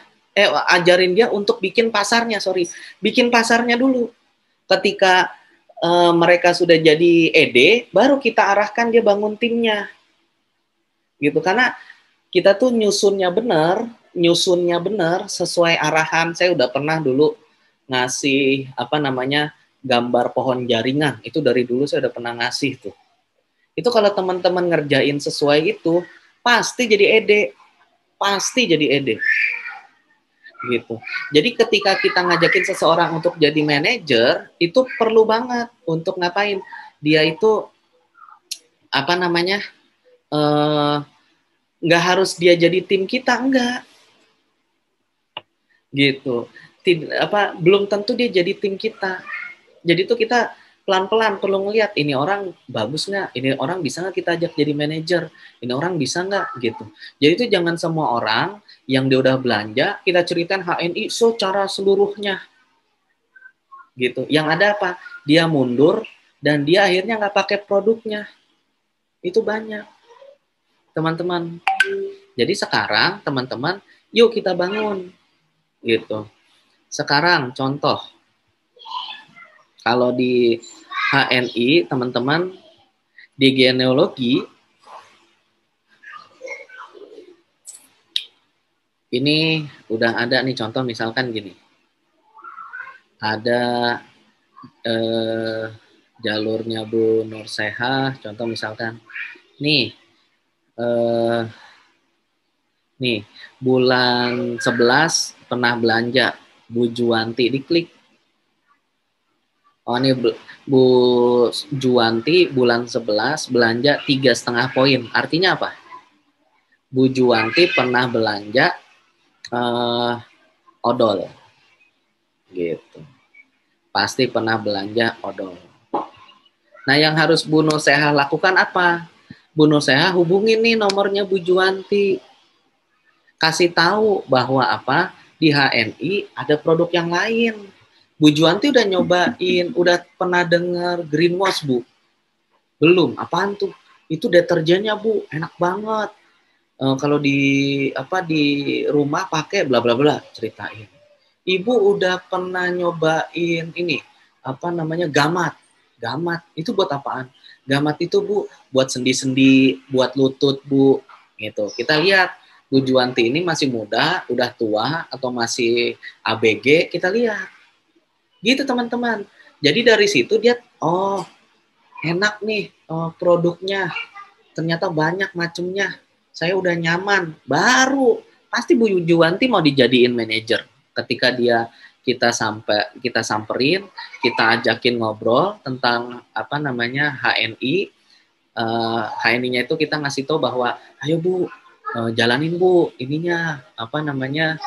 Ajarin dia untuk bikin pasarnya, sorry. Bikin pasarnya dulu. Ketika mereka sudah jadi ED, baru kita arahkan dia bangun timnya. Gitu, karena kita tuh nyusunnya benar sesuai arahan. Saya udah pernah dulu ngasih apa namanya gambar pohon jaringan. Itu dari dulu saya udah pernah ngasih tuh. Itu kalau teman-teman ngerjain sesuai itu, pasti jadi ED. Pasti jadi ED. Gitu. Jadi ketika kita ngajakin seseorang untuk jadi manajer, itu perlu banget untuk ngapain? Dia itu apa namanya? Nggak harus dia jadi tim kita, enggak. Gitu. Belum tentu dia jadi tim kita. Jadi tuh kita pelan-pelan perlu ngelihat ini orang bagus nggak, ini orang bisa nggak kita ajak jadi manajer, ini orang bisa nggak gitu. Jadi itu jangan semua orang yang dia udah belanja kita ceritain HNI secara seluruhnya gitu. Yang ada apa? Dia mundur dan dia akhirnya nggak pakai produknya. Itu banyak teman-teman. Jadi sekarang teman-teman, yuk kita bangun gitu. Sekarang contoh kalau di HNI, teman-teman, di genealogi, ini udah ada nih contoh misalkan gini. Ada jalurnya Bu Nurseha, contoh misalkan. Nih, bulan 11 pernah belanja Bu Juwanti, diklik. Oh, ini Bu Juwanti bulan 11 belanja 3,5 poin. Artinya apa? Bu Juwanti pernah belanja odol. Gitu. Pasti pernah belanja odol. Nah, yang harus Bu Nurseha lakukan apa? Bu Nurseha hubungin nih nomornya Bu Juwanti. Kasih tahu bahwa apa? Di HNI ada produk yang lain. Bu Juwanti udah nyobain, udah pernah dengar green wash, Bu? Belum. Apaan tuh? Itu deterjennya, Bu, enak banget. Kalau di rumah pakai bla bla bla, ceritain. Ibu udah pernah nyobain ini, apa namanya, gamat. Gamat itu buat apaan? Gamat itu, Bu, buat sendi-sendi, buat lutut, Bu. Gitu. Kita lihat Bu Juwanti ini masih muda, udah tua atau masih ABG, kita lihat. Gitu teman-teman. Jadi dari situ dia, oh enak nih produknya, ternyata banyak macamnya, saya udah nyaman, baru pasti Bu Juwanti mau dijadiin manajer. Ketika kita samperin, kita ajakin ngobrol tentang apa namanya HNI, HNI-nya itu kita ngasih tahu bahwa ayo Bu, jalanin Bu ininya apa namanya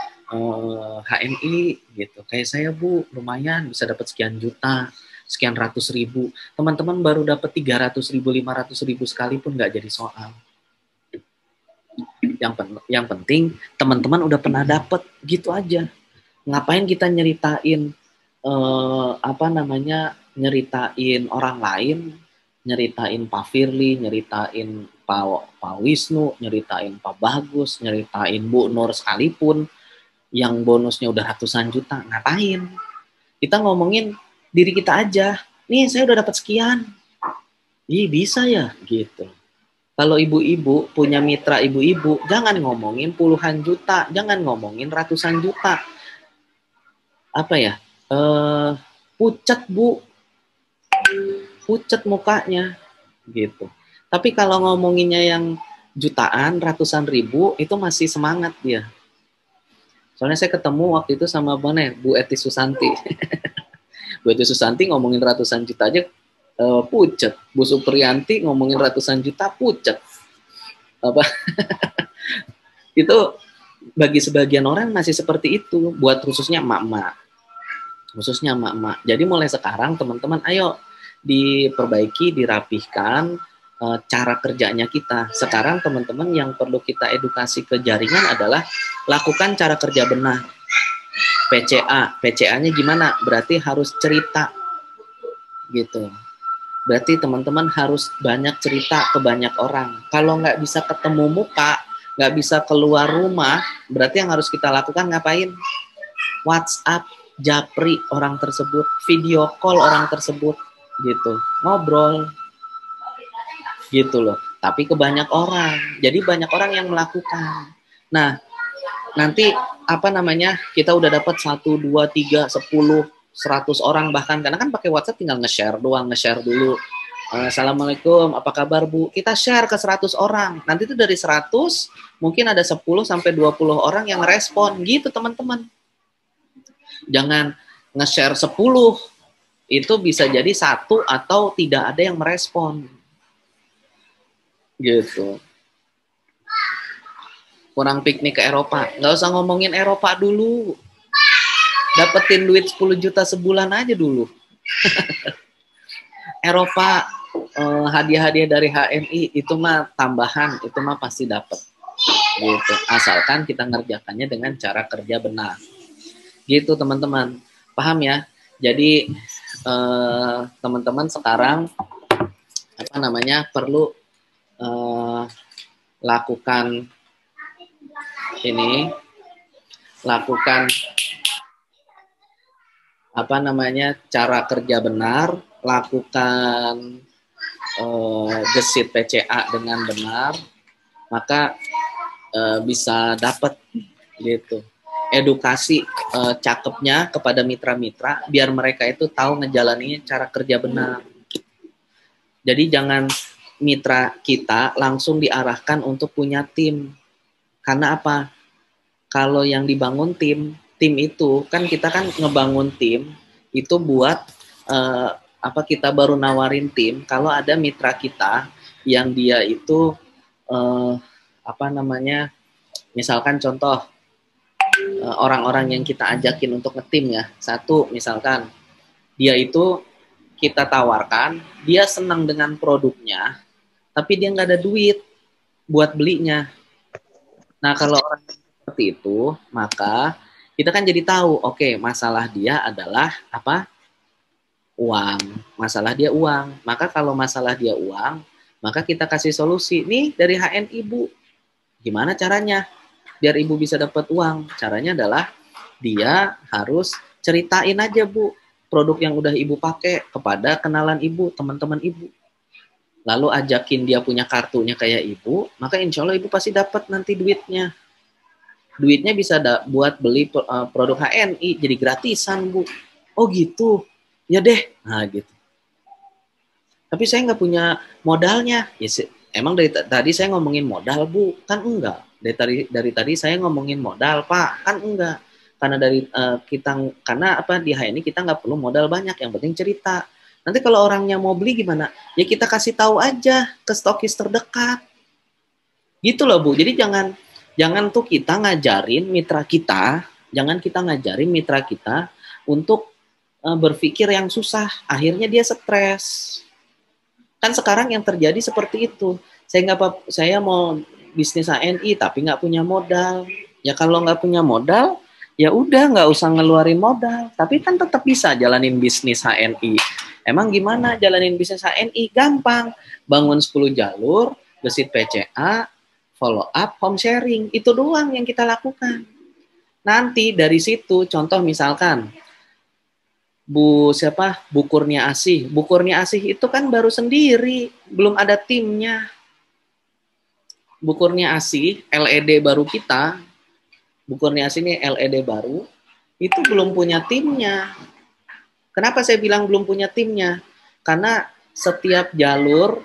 HNI gitu. Kayak saya Bu, lumayan bisa dapat sekian juta, sekian ratus ribu. Teman-teman baru dapat 300.000, 500.000 sekalipun nggak jadi soal. Yang penting teman-teman udah pernah dapat, gitu aja. Ngapain kita nyeritain nyeritain orang lain, nyeritain Pak Firly, nyeritain Pak Wisnu, nyeritain Pak Bagus, nyeritain Bu Nur sekalipun yang bonusnya udah ratusan juta, ngapain? Kita ngomongin diri kita aja. Nih, saya udah dapat sekian. Ih, bisa ya? Gitu. Kalau ibu-ibu punya mitra ibu-ibu, jangan ngomongin puluhan juta, jangan ngomongin ratusan juta. Apa ya? Pucat, Bu. Pucat mukanya gitu. Tapi kalau ngomonginnya yang jutaan, ratusan ribu, itu masih semangat dia. Soalnya saya ketemu waktu itu sama Bu Eti Susanti. Bu Eti Susanti ngomongin ratusan juta aja pucet. Bu Supriyanti ngomongin ratusan juta pucet. Apa? Itu bagi sebagian orang masih seperti itu. Buat khususnya emak-emak. Khususnya emak-emak. Jadi mulai sekarang teman-teman ayo diperbaiki, dirapihkan cara kerjanya kita. Sekarang teman-teman yang perlu kita edukasi ke jaringan adalah lakukan cara kerja benar. PCA, PCA-nya gimana? Berarti harus cerita gitu. Berarti teman-teman harus banyak cerita ke banyak orang. Kalau nggak bisa ketemu muka, nggak bisa keluar rumah, berarti yang harus kita lakukan ngapain? WhatsApp, japri orang tersebut, video call orang tersebut, gitu. Ngobrol, gitu loh. Tapi ke banyak orang. Jadi banyak orang yang melakukan. Nah, nanti apa namanya? Kita udah dapat 1, 2, 3, 10, 100 orang bahkan. Karena kan pakai WhatsApp tinggal nge-share doang, nge-share dulu. Assalamualaikum, apa kabar Bu? Kita share ke 100 orang. Nanti itu dari 100, mungkin ada 10 sampai 20 orang yang respon. Gitu teman-teman. Jangan nge-share 10. Itu bisa jadi 1 atau tidak ada yang merespon. Gitu. Kurang piknik ke Eropa. Nggak usah ngomongin Eropa dulu. Dapetin duit 10 juta sebulan aja dulu. Eropa, hadiah-hadiah dari HMI itu mah tambahan, itu mah pasti dapat. Gitu. Asalkan kita ngerjakannya dengan cara kerja benar. Gitu teman-teman. Paham ya? Jadi teman-teman sekarang apa namanya perlu lakukan ini, lakukan apa namanya cara kerja benar, lakukan gesit PCA dengan benar, maka bisa dapat gitu. Edukasi cakepnya kepada mitra-mitra biar mereka itu tahu ngejalaninnya cara kerja benar. Jadi jangan mitra kita langsung diarahkan untuk punya tim. Karena apa? Kalau yang dibangun tim itu kan kita kan ngebangun tim itu buat apa kita baru nawarin tim kalau ada mitra kita yang dia itu apa namanya misalkan contoh orang-orang yang kita ajakin untuk ngetim ya. Satu misalkan dia itu kita tawarkan, dia senang dengan produknya, tapi dia nggak ada duit buat belinya. Nah, kalau orang seperti itu, maka kita kan jadi tahu, oke, masalah dia adalah apa? Uang. Masalah dia uang. Maka kalau masalah dia uang, maka kita kasih solusi. Nih dari HNI, Bu. Gimana caranya? Biar Ibu bisa dapat uang. Caranya adalah dia harus ceritain aja, Bu, produk yang udah Ibu pakai kepada kenalan Ibu, teman-teman Ibu. Lalu ajakin dia punya kartunya kayak Ibu, maka insya Allah Ibu pasti dapat nanti duitnya. Duitnya bisa buat beli produk HNI, jadi gratisan, Bu. Oh gitu, ya deh. Nah gitu. Tapi saya nggak punya modalnya. Ya, emang dari tadi saya ngomongin modal, Bu? Kan enggak. Dari tadi saya ngomongin modal, Pak. Kan enggak. Karena dari karena apa di HNI kita nggak perlu modal banyak, yang penting cerita. Nanti kalau orangnya mau beli gimana? Ya kita kasih tahu aja ke stokis terdekat. Gitu loh, Bu. Jadi jangan tuh kita ngajarin mitra kita, jangan kita ngajarin mitra kita untuk berpikir yang susah. Akhirnya dia stres. Kan sekarang yang terjadi seperti itu. Saya mau bisnis HNI tapi nggak punya modal. Ya kalau nggak punya modal, ya udah nggak usah ngeluarin modal. Tapi kan tetap bisa jalanin bisnis HNI. Emang gimana jalanin bisnis HNI? Gampang. Bangun 10 jalur, gesit PCA, follow up, home sharing. Itu doang yang kita lakukan. Nanti dari situ, contoh misalkan, Bu Kurnia Asih. Bu Kurnia Asih itu kan baru sendiri, belum ada timnya. Bu Kurniasih LED baru kita, Bu Kurniasih ini LED baru, itu belum punya timnya. Kenapa saya bilang belum punya timnya? Karena setiap jalur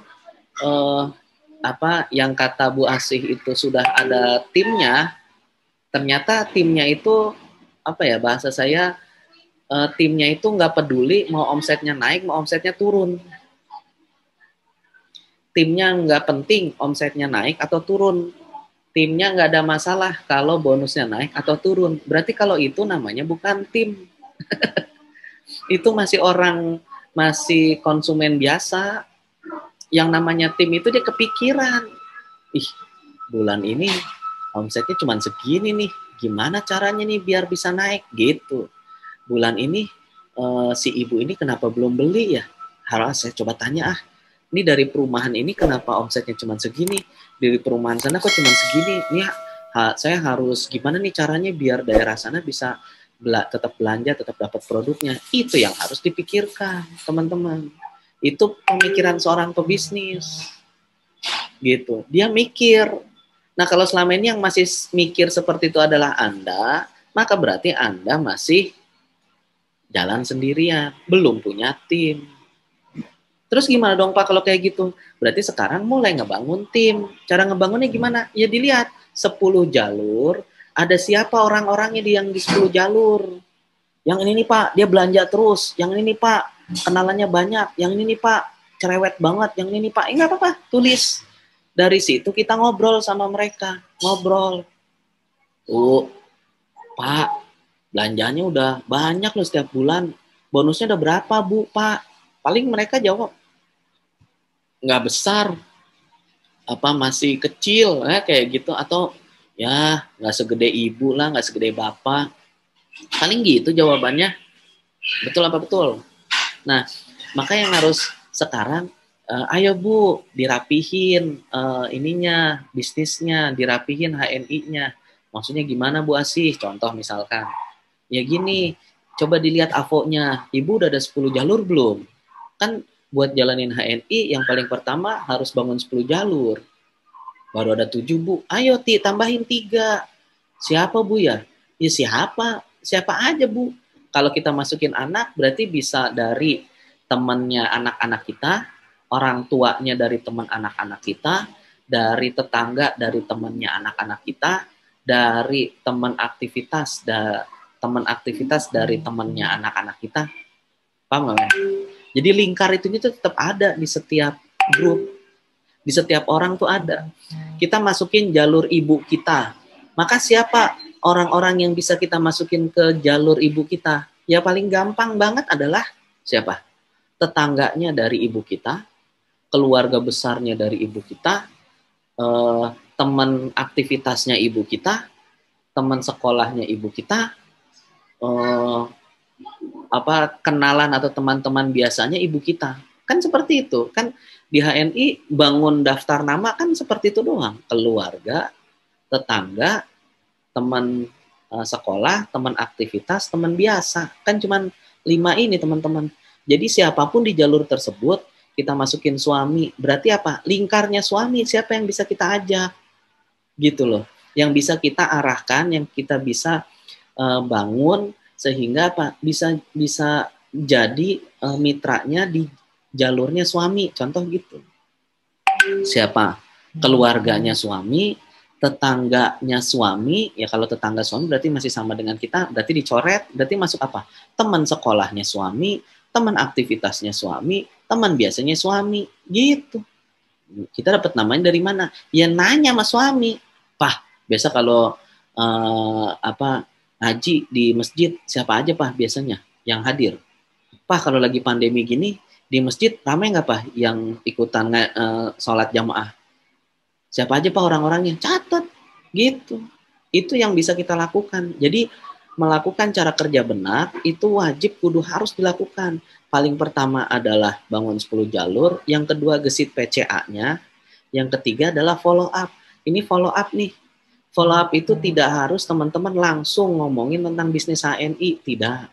yang kata Bu Asih itu sudah ada timnya, ternyata timnya itu bahasa saya timnya itu nggak peduli mau omsetnya naik mau omsetnya turun. Timnya nggak penting omsetnya naik atau turun. Timnya nggak ada masalah kalau bonusnya naik atau turun. Berarti kalau itu namanya bukan tim. Itu masih konsumen biasa. Yang namanya tim itu dia kepikiran. Ih, bulan ini omsetnya cuma segini nih. Gimana caranya nih biar bisa naik gitu. Bulan ini si ibu ini kenapa belum beli ya? Harus saya coba tanya ini dari perumahan ini kenapa omsetnya cuma segini? Dari perumahan sana kok cuma segini? Ini saya harus gimana nih caranya biar daerah sana bisa tetap belanja, tetap dapat produknya. Itu yang harus dipikirkan, teman-teman. Itu pemikiran seorang pebisnis. Gitu. Dia mikir. Nah, kalau selama ini yang masih mikir seperti itu adalah Anda, maka berarti Anda masih jalan sendirian, belum punya tim. Terus gimana dong Pak kalau kayak gitu? Berarti sekarang mulai ngebangun tim. Cara ngebangunnya gimana? Ya dilihat 10 jalur, ada siapa orang-orangnya yang di 10 jalur. Yang ini nih Pak, dia belanja terus. Yang ini nih Pak, kenalannya banyak. Yang ini nih Pak, cerewet banget. Yang ini nih Pak, enggak apa-apa, tulis. Dari situ kita ngobrol sama mereka. Ngobrol. Tuh, Pak, belanjanya udah banyak loh setiap bulan. Bonusnya udah berapa Bu, Pak? Paling mereka jawab, nggak besar, masih kecil kayak gitu, atau ya nggak segede ibu lah, nggak segede bapak, paling gitu jawabannya. Betul apa betul? Nah, maka yang harus sekarang ayo Bu dirapihin ininya, bisnisnya dirapihin, HNI-nya. Maksudnya gimana Bu Asih? Contoh misalkan ya gini, coba dilihat AVO-nya, ibu udah ada 10 jalur belum? Kan buat jalanin HNI yang paling pertama harus bangun 10 jalur. Baru ada 7 Bu. Ayo tambahin 3. Siapa Bu ya? Ya siapa? Siapa aja Bu. Kalau kita masukin anak berarti bisa dari temannya anak-anak kita, orang tuanya dari teman anak-anak kita, dari tetangga dari temannya anak-anak kita, dari teman aktivitas dari temannya anak-anak kita. Paham nggak? Jadi lingkar itu tetap ada di setiap grup, di setiap orang tuh ada. Kita masukin jalur ibu kita. Maka siapa orang-orang yang bisa kita masukin ke jalur ibu kita? Ya paling gampang banget adalah siapa? Tetangganya dari ibu kita, keluarga besarnya dari ibu kita, teman aktivitasnya ibu kita, teman sekolahnya ibu kita, kenalan atau teman-teman biasanya ibu kita. Kan seperti itu. Kan di HNI bangun daftar nama kan seperti itu doang. Keluarga, tetangga, teman sekolah, teman aktivitas, teman biasa. Kan cuman 5 ini teman-teman. Jadi siapapun di jalur tersebut kita masukin suami. Berarti apa? Lingkarnya suami siapa yang bisa kita ajak? Gitu loh. Yang bisa kita arahkan, yang kita bisa bangun sehingga bisa jadi mitranya di jalurnya suami, contoh gitu. Siapa? Keluarganya suami, tetangganya suami, ya kalau tetangga suami berarti masih sama dengan kita, berarti dicoret, berarti masuk apa? Teman sekolahnya suami, teman aktivitasnya suami, teman biasanya suami, gitu. Kita dapat namanya dari mana? Ya nanya sama suami. Pak, biasa kalau ngaji di masjid siapa aja Pak biasanya yang hadir? Pak kalau lagi pandemi gini di masjid ramai nggak Pak yang ikutan sholat jamaah? Siapa aja Pak orang-orangnya? Catat gitu. Itu yang bisa kita lakukan. Jadi melakukan cara kerja benar itu wajib kudu harus dilakukan. Paling pertama adalah bangun 10 jalur, yang kedua gesit PCA-nya, yang ketiga adalah follow up. Ini follow up nih. Follow up itu tidak harus teman-teman langsung ngomongin tentang bisnis HNI, tidak.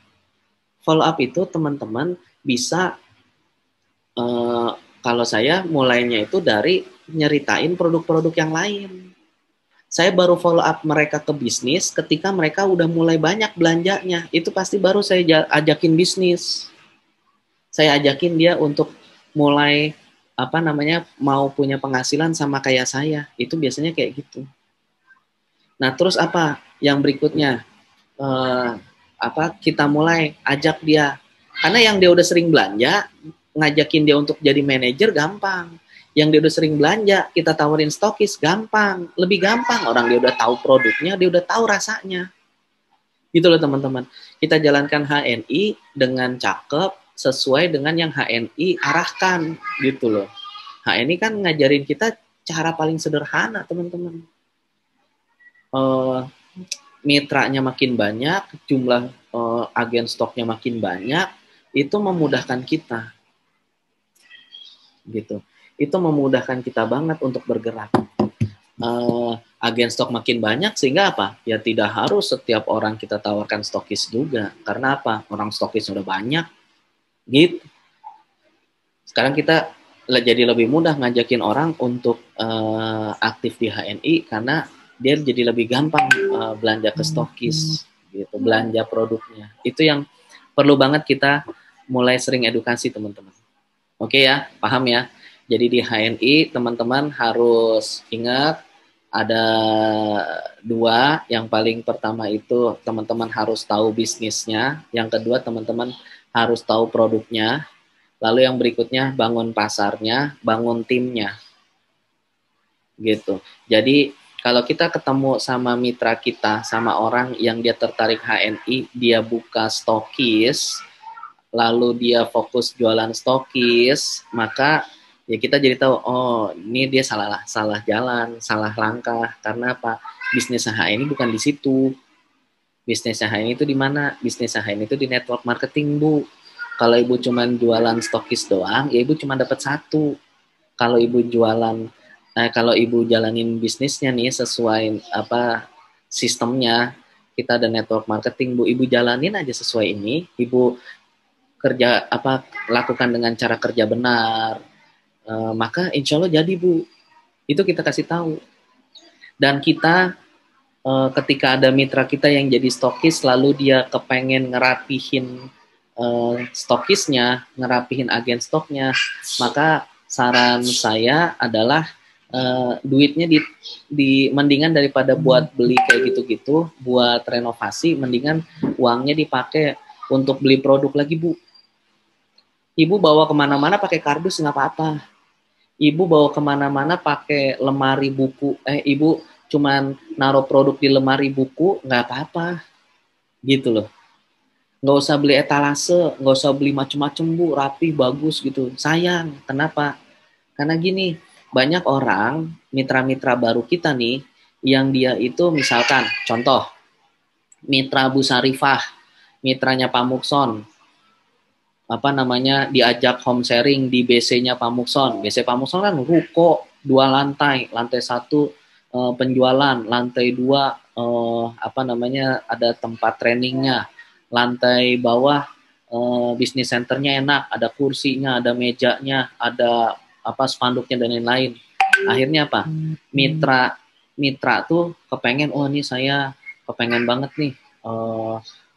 Follow up itu teman-teman bisa kalau saya mulainya itu dari nyeritain produk-produk yang lain. Saya baru follow up mereka ke bisnis ketika mereka udah mulai banyak belanjanya. Itu pasti baru saya ajakin bisnis. Saya ajakin dia untuk mulai mau punya penghasilan sama kayak saya. Itu biasanya kayak gitu. Nah, terus apa yang berikutnya? Kita mulai ajak dia. Karena yang dia udah sering belanja, ngajakin dia untuk jadi manajer gampang. Yang dia udah sering belanja, kita tawarin stokis gampang, lebih gampang. Orang dia udah tahu produknya, dia udah tahu rasanya. Gitu loh teman-teman. Kita jalankan HNI dengan cakep, sesuai dengan yang HNI arahkan, gitu loh. HNI kan ngajarin kita cara paling sederhana, teman-teman. Mitranya makin banyak, jumlah agen stoknya makin banyak, itu memudahkan kita. Gitu. Itu memudahkan kita banget untuk bergerak. Agen stok makin banyak sehingga apa? Ya tidak harus setiap orang kita tawarkan stokis juga. Karena apa? Orang stokis udah banyak. Gitu. Sekarang kita jadi lebih mudah ngajakin orang untuk aktif di HNI karena dia jadi lebih gampang belanja ke stokis gitu, belanja produknya. Itu yang perlu banget kita mulai sering edukasi teman-teman. Oke ya, paham ya? Jadi di HNI teman-teman harus ingat ada dua. Yang paling pertama itu teman-teman harus tahu bisnisnya. Yang kedua teman-teman harus tahu produknya. Lalu yang berikutnya bangun pasarnya, bangun timnya. Gitu. Jadi kalau kita ketemu sama mitra kita, sama orang yang dia tertarik HNI, dia buka stokis, lalu dia fokus jualan stokis, maka ya kita jadi tahu, oh ini dia salah jalan, salah langkah. Karena apa? Bisnis HNI bukan di situ. Bisnis HNI itu di mana? Bisnis HNI itu di network marketing, Bu. Kalau ibu cuma jualan stokis doang, ya ibu cuma dapat satu. Kalau ibu kalau ibu jalanin bisnisnya nih sesuai sistemnya, kita ada network marketing, Bu. Ibu jalanin aja sesuai ini, ibu lakukan dengan cara kerja benar, maka insya Allah jadi, Bu. Itu kita kasih tahu. Dan kita ketika ada mitra kita yang jadi stokis, lalu dia kepengen ngerapihin stokisnya, ngerapihin agen stoknya, maka saran saya adalah duitnya mendingan daripada buat beli kayak gitu-gitu, buat renovasi, mendingan uangnya dipakai untuk beli produk lagi, Bu. Ibu bawa kemana-mana pakai kardus nggak apa-apa. Ibu bawa kemana-mana pakai lemari buku. Ibu cuman naruh produk di lemari buku nggak apa-apa. Gitu loh. Nggak usah beli etalase, nggak usah beli macem-macem, Bu, rapi, bagus gitu. Sayang, kenapa? Karena gini, banyak orang, mitra-mitra baru kita nih, yang dia itu misalkan, contoh, mitra Bu Sarifah, mitranya Pak Mukson, diajak home sharing di BC-nya Pak Mukson. BC Pak Mukson kan ruko, 2 lantai, lantai 1 penjualan, lantai 2 ada tempat trainingnya, lantai bawah bisnis centernya enak, ada kursinya, ada mejanya, ada spanduknya dan lain-lain. Akhirnya apa? Mitra tuh kepengen, oh ini saya kepengen banget nih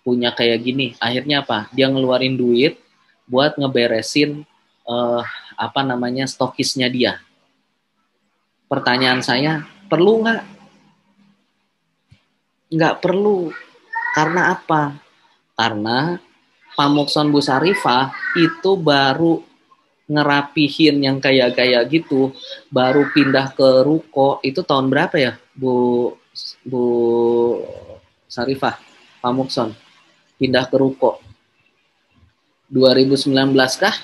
punya kayak gini. Akhirnya apa? Dia ngeluarin duit buat ngeberesin stokisnya dia. Pertanyaan saya, perlu nggak? Nggak perlu. Karena apa? Karena Pak Mukson Bu Sarifah itu baru ngerapihin yang kayak gitu, baru pindah ke ruko, itu tahun berapa ya, Bu Sarifah, Pak Mukson? Pindah ke ruko. 2019 kah?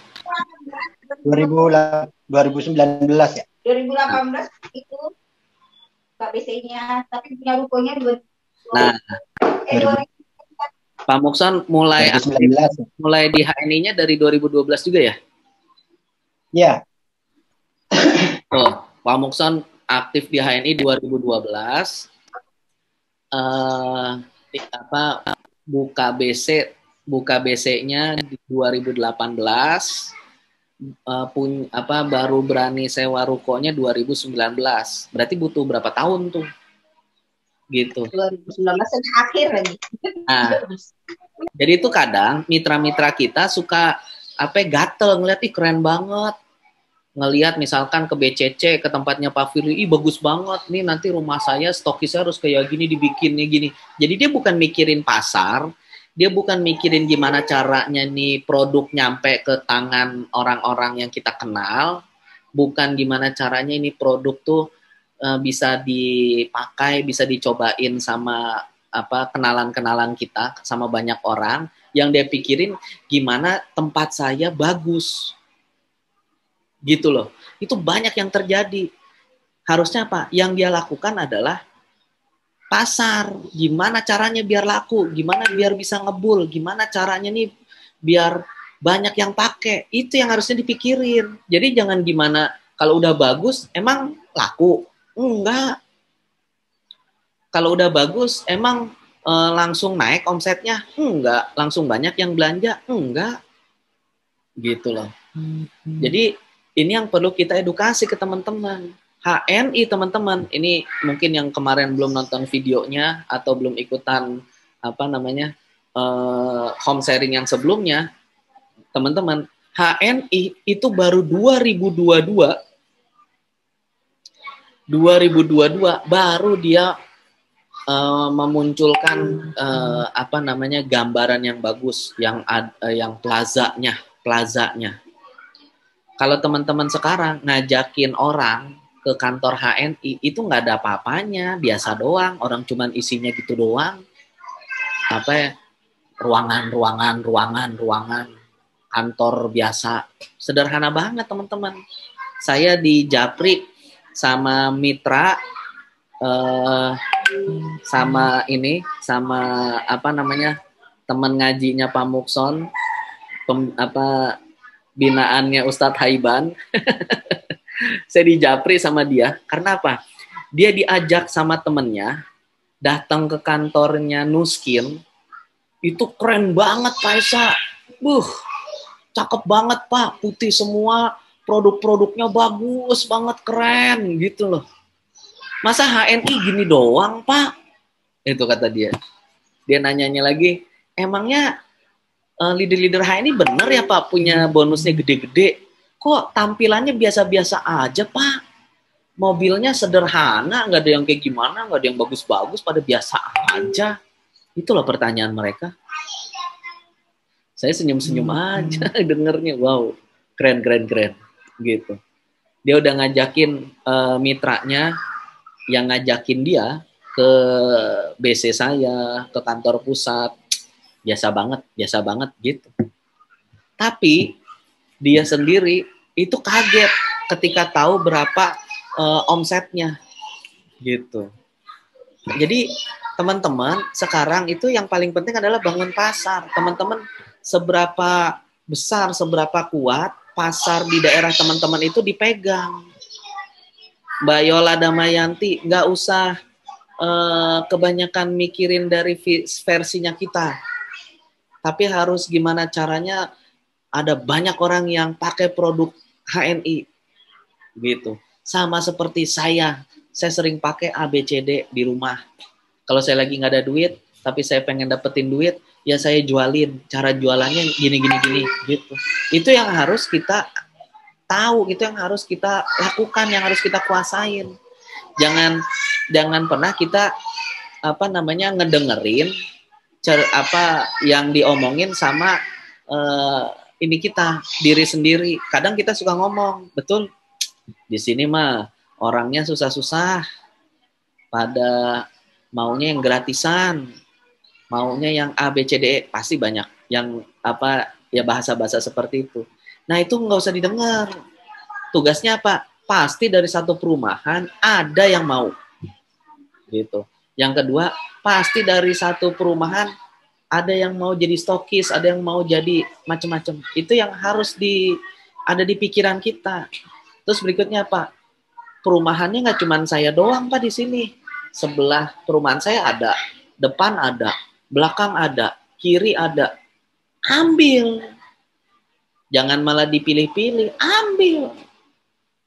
2019 ya. 2018 itu KBC-nya, tapi punya rukonya
Nah, Pak Mukson mulai di HNI-nya dari 2012 juga ya?
Iya.
Oh, Pak Mukson aktif di HNI 2012. Buka BC-nya di 2018. baru berani sewa rukonya 2019. Berarti butuh berapa tahun tuh? Gitu.
2019 akhir lagi.
Nah, jadi itu kadang mitra-mitra kita suka gatel ngeliat, ih keren banget. Ngelihat misalkan ke BCC, ke tempatnya Pak Firly, ih bagus banget nih, nanti rumah saya stokisnya harus kayak gini, dibikinnya gini. Jadi dia bukan mikirin pasar, dia bukan mikirin gimana caranya nih produk nyampe ke tangan orang-orang yang kita kenal, bukan gimana caranya ini produk tuh bisa dipakai, bisa dicobain sama kenalan-kenalan kita, sama banyak orang. Yang dia pikirin gimana tempat saya bagus, gitu loh. Itu banyak yang terjadi. Harusnya apa? Yang dia lakukan adalah pasar. Gimana caranya biar laku? Gimana biar bisa ngebul? Gimana caranya nih biar banyak yang pakai? Itu yang harusnya dipikirin. Jadi jangan gimana kalau udah bagus emang laku? Enggak. Kalau udah bagus emang langsung naik omsetnya? Enggak. Langsung banyak yang belanja? Enggak. Gitu loh. Jadi ini yang perlu kita edukasi ke teman-teman. HNI teman-teman, ini mungkin yang kemarin belum nonton videonya atau belum ikutan home sharing yang sebelumnya, teman-teman, HNI itu baru 2022 baru dia memunculkan gambaran yang bagus, yang plazanya. Kalau teman-teman sekarang ngajakin orang ke kantor HNI, itu nggak ada apa-apanya, biasa doang, orang cuman isinya gitu doang. Ruangan, kantor biasa. Sederhana banget teman-teman. Saya di Japri sama mitra, sama teman ngajinya Pak Mukson, binaannya Ustadz Haiban. Saya di Japri sama dia. Karena apa? Dia diajak sama temennya datang ke kantornya Nuskin. Itu keren banget Pak Esa. Cakep banget Pak. Putih semua. Produk-produknya bagus banget, keren gitu loh. Masa HNI gini doang Pak? Itu kata dia. Dia nanyanya lagi, emangnya leader-leader HNI bener ya Pak punya bonusnya gede-gede? Kok tampilannya biasa-biasa aja Pak? Mobilnya sederhana, nggak ada yang kayak gimana, nggak ada yang bagus-bagus, pada biasa aja. Itulah pertanyaan mereka. Saya senyum-senyum aja dengernya, wow, keren gitu. Dia udah ngajakin mitranya, yang ngajakin dia ke BC saya, ke kantor pusat, biasa banget gitu. Tapi dia sendiri itu kaget ketika tahu berapa omsetnya gitu. Jadi teman-teman sekarang itu yang paling penting adalah bangun pasar. Teman-teman seberapa besar, seberapa kuat pasar di daerah teman-teman itu dipegang. Mbak Yola Damayanti nggak usah kebanyakan mikirin dari versinya kita. Tapi harus gimana caranya ada banyak orang yang pakai produk HNI gitu. Sama seperti saya sering pakai ABCD di rumah. Kalau saya lagi nggak ada duit, tapi saya pengen dapetin duit, ya saya jualin. Cara jualannya gini gitu. Itu yang harus kita tahu, itu yang harus kita lakukan, yang harus kita kuasain. Jangan pernah kita ngedengerin yang diomongin sama ini kita, diri sendiri. Kadang kita suka ngomong, betul, di sini mah orangnya susah-susah, pada maunya yang gratisan, maunya yang ABCDE, pasti banyak yang bahasa-bahasa seperti itu. Nah itu nggak usah didengar. Tugasnya apa? Pasti dari satu perumahan ada yang mau, gitu. Yang kedua, pasti dari satu perumahan ada yang mau jadi stokis, ada yang mau jadi macam-macam. Itu yang harus ada di pikiran kita. Terus berikutnya Pak, perumahannya nggak cuma saya doang Pak di sini. Sebelah perumahan saya ada, depan ada, belakang ada, kiri ada. Ambil. Jangan malah dipilih-pilih, ambil.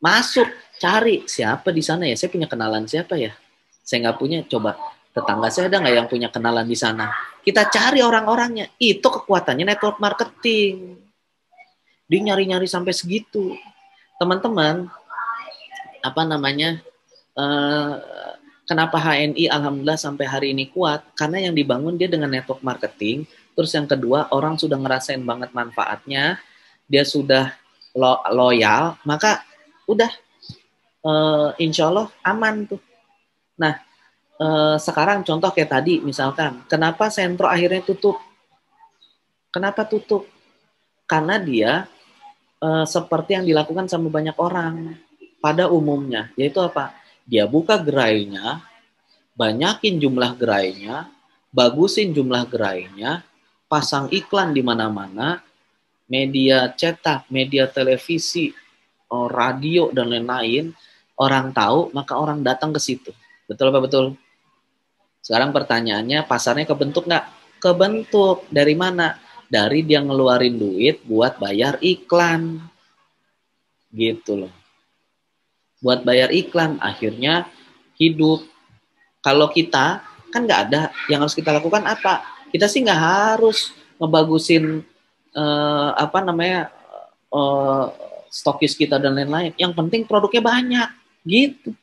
Masuk, cari siapa di sana ya. Saya punya kenalan siapa ya? Saya nggak punya, coba tetangga saya ada nggak yang punya kenalan di sana? Kita cari orang-orangnya. Itu kekuatannya network marketing. Dia nyari-nyari sampai segitu. Teman-teman, apa namanya? Eh, kenapa HNI alhamdulillah sampai hari ini kuat? Karena yang dibangun dia dengan network marketing. Terus yang kedua, orang sudah ngerasain banget manfaatnya. Dia sudah loyal, maka udah insya Allah aman tuh. Nah, sekarang contoh kayak tadi misalkan, kenapa Sentro akhirnya tutup? Kenapa tutup? Karena dia seperti yang dilakukan sama banyak orang pada umumnya, yaitu apa? Dia buka gerainya, banyakin jumlah gerainya, bagusin jumlah gerainya, pasang iklan di mana-mana, media cetak, media televisi, radio dan lain-lain, orang tahu maka orang datang ke situ. Betul apa betul? Sekarang pertanyaannya, pasarnya kebentuk nggak? Kebentuk. Dari mana? Dari dia ngeluarin duit buat bayar iklan. Gitu loh. Buat bayar iklan, akhirnya hidup. Kalau kita, kan nggak ada. Yang harus kita lakukan apa? Kita sih nggak harus ngebagusin stokis kita dan lain-lain. Yang penting produknya banyak. Gitu.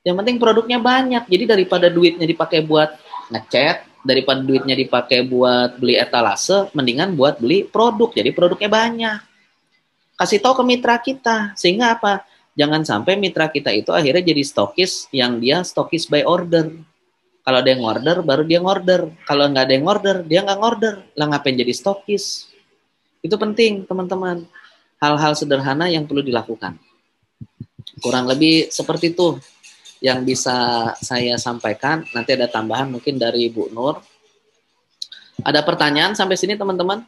Yang penting produknya banyak. Jadi daripada duitnya dipakai buat ngecat, daripada duitnya dipakai buat beli etalase, mendingan buat beli produk. Jadi produknya banyak. Kasih tahu ke mitra kita. Sehingga apa? Jangan sampai mitra kita itu akhirnya jadi stokis yang dia stokis by order. Kalau ada yang order, baru dia ngorder. Kalau nggak ada yang order, dia nggak ngorder. Lah ngapain jadi stokis? Itu penting, teman-teman. Hal-hal sederhana yang perlu dilakukan. Kurang lebih seperti itu yang bisa saya sampaikan. Nanti ada tambahan mungkin dari Bu Nur. Ada pertanyaan sampai sini teman-teman?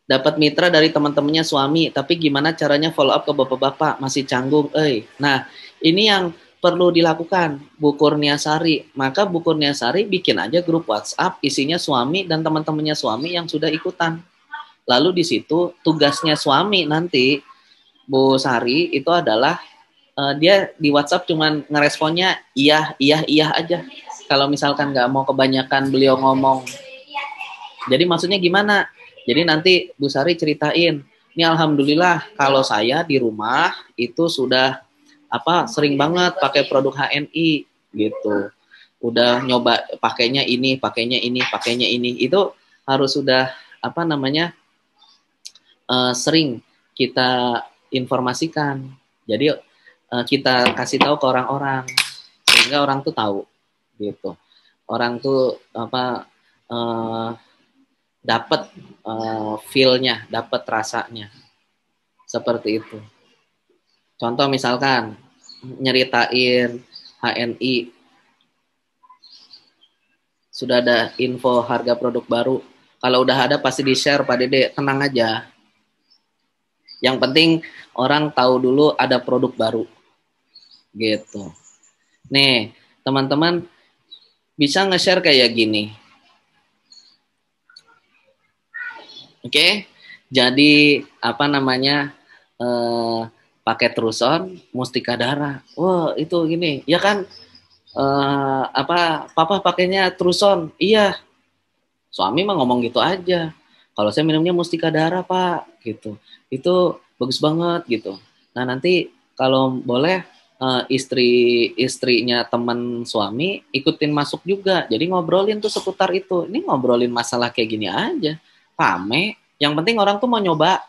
Dapat mitra dari teman-temannya suami, tapi gimana caranya follow up ke bapak-bapak? Masih canggung, Nah, ini yang perlu dilakukan Bu Kurniasari. Maka Bu Kurniasari bikin aja grup WhatsApp isinya suami dan teman-temannya suami yang sudah ikutan. Lalu di situ tugasnya suami nanti Bu Sari itu adalah dia di WhatsApp cuman ngeresponnya iya aja. Kalau misalkan nggak mau kebanyakan beliau ngomong. Jadi maksudnya gimana? Jadi nanti Bu Sari ceritain, ini alhamdulillah kalau saya di rumah itu sudah sering banget pakai produk HNI gitu. Udah nyoba pakainya ini. Itu harus sudah sering kita informasikan. Jadi kita kasih tahu ke orang-orang sehingga orang tuh tahu gitu. Orang tuh dapat feel-nya, dapat rasanya. Seperti itu. Contoh misalkan nyeritain HNI sudah ada info harga produk baru. Kalau udah ada pasti di-share Pak Dede, tenang aja. Yang penting orang tahu dulu ada produk baru. Gitu. Nih, teman-teman bisa nge-share kayak gini. Oke. Jadi pakai Truson, Mustika Darah. Wah, itu gini. Ya kan papa pakainya Truson. Iya. Suami mah ngomong gitu aja. Kalau saya minumnya Mustika Darah, Pak, gitu. Itu bagus banget gitu. Nah, nanti kalau boleh istrinya teman suami ikutin masuk juga. Jadi ngobrolin tuh seputar itu. Ini ngobrolin masalah kayak gini aja. Rame. Yang penting orang tuh mau nyoba,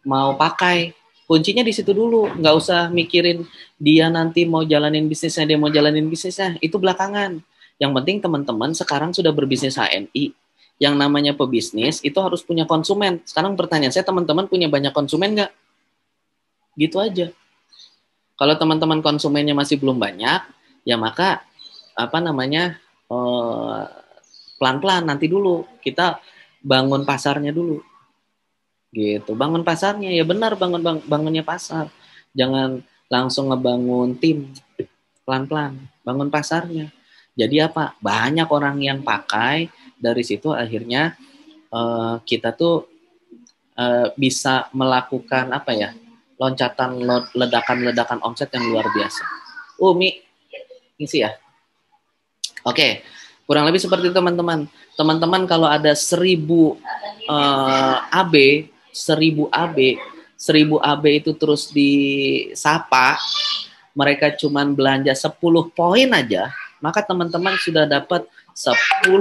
mau pakai. Kuncinya di situ dulu. Nggak usah mikirin dia nanti mau jalanin bisnisnya, itu belakangan. Yang penting teman-teman sekarang sudah berbisnis HNI. Yang namanya pebisnis itu harus punya konsumen. Sekarang pertanyaan saya, teman-teman punya banyak konsumen nggak? Gitu aja. Kalau teman-teman konsumennya masih belum banyak, ya maka pelan-pelan nanti dulu kita bangun pasarnya dulu. Gitu. Bangun pasarnya ya benar bangunnya pasar. Jangan langsung ngebangun tim. Pelan-pelan bangun pasarnya. Jadi apa? Banyak orang yang pakai, dari situ akhirnya kita tuh bisa melakukan apa ya, loncatan ledakan omset yang luar biasa. Mi ngisi ya. Oke, kurang lebih seperti itu teman-teman. Teman-teman kalau ada 1000 AB, 1000 AB itu terus disapa, mereka cuman belanja 10 poin aja, maka teman-teman sudah dapat 10.000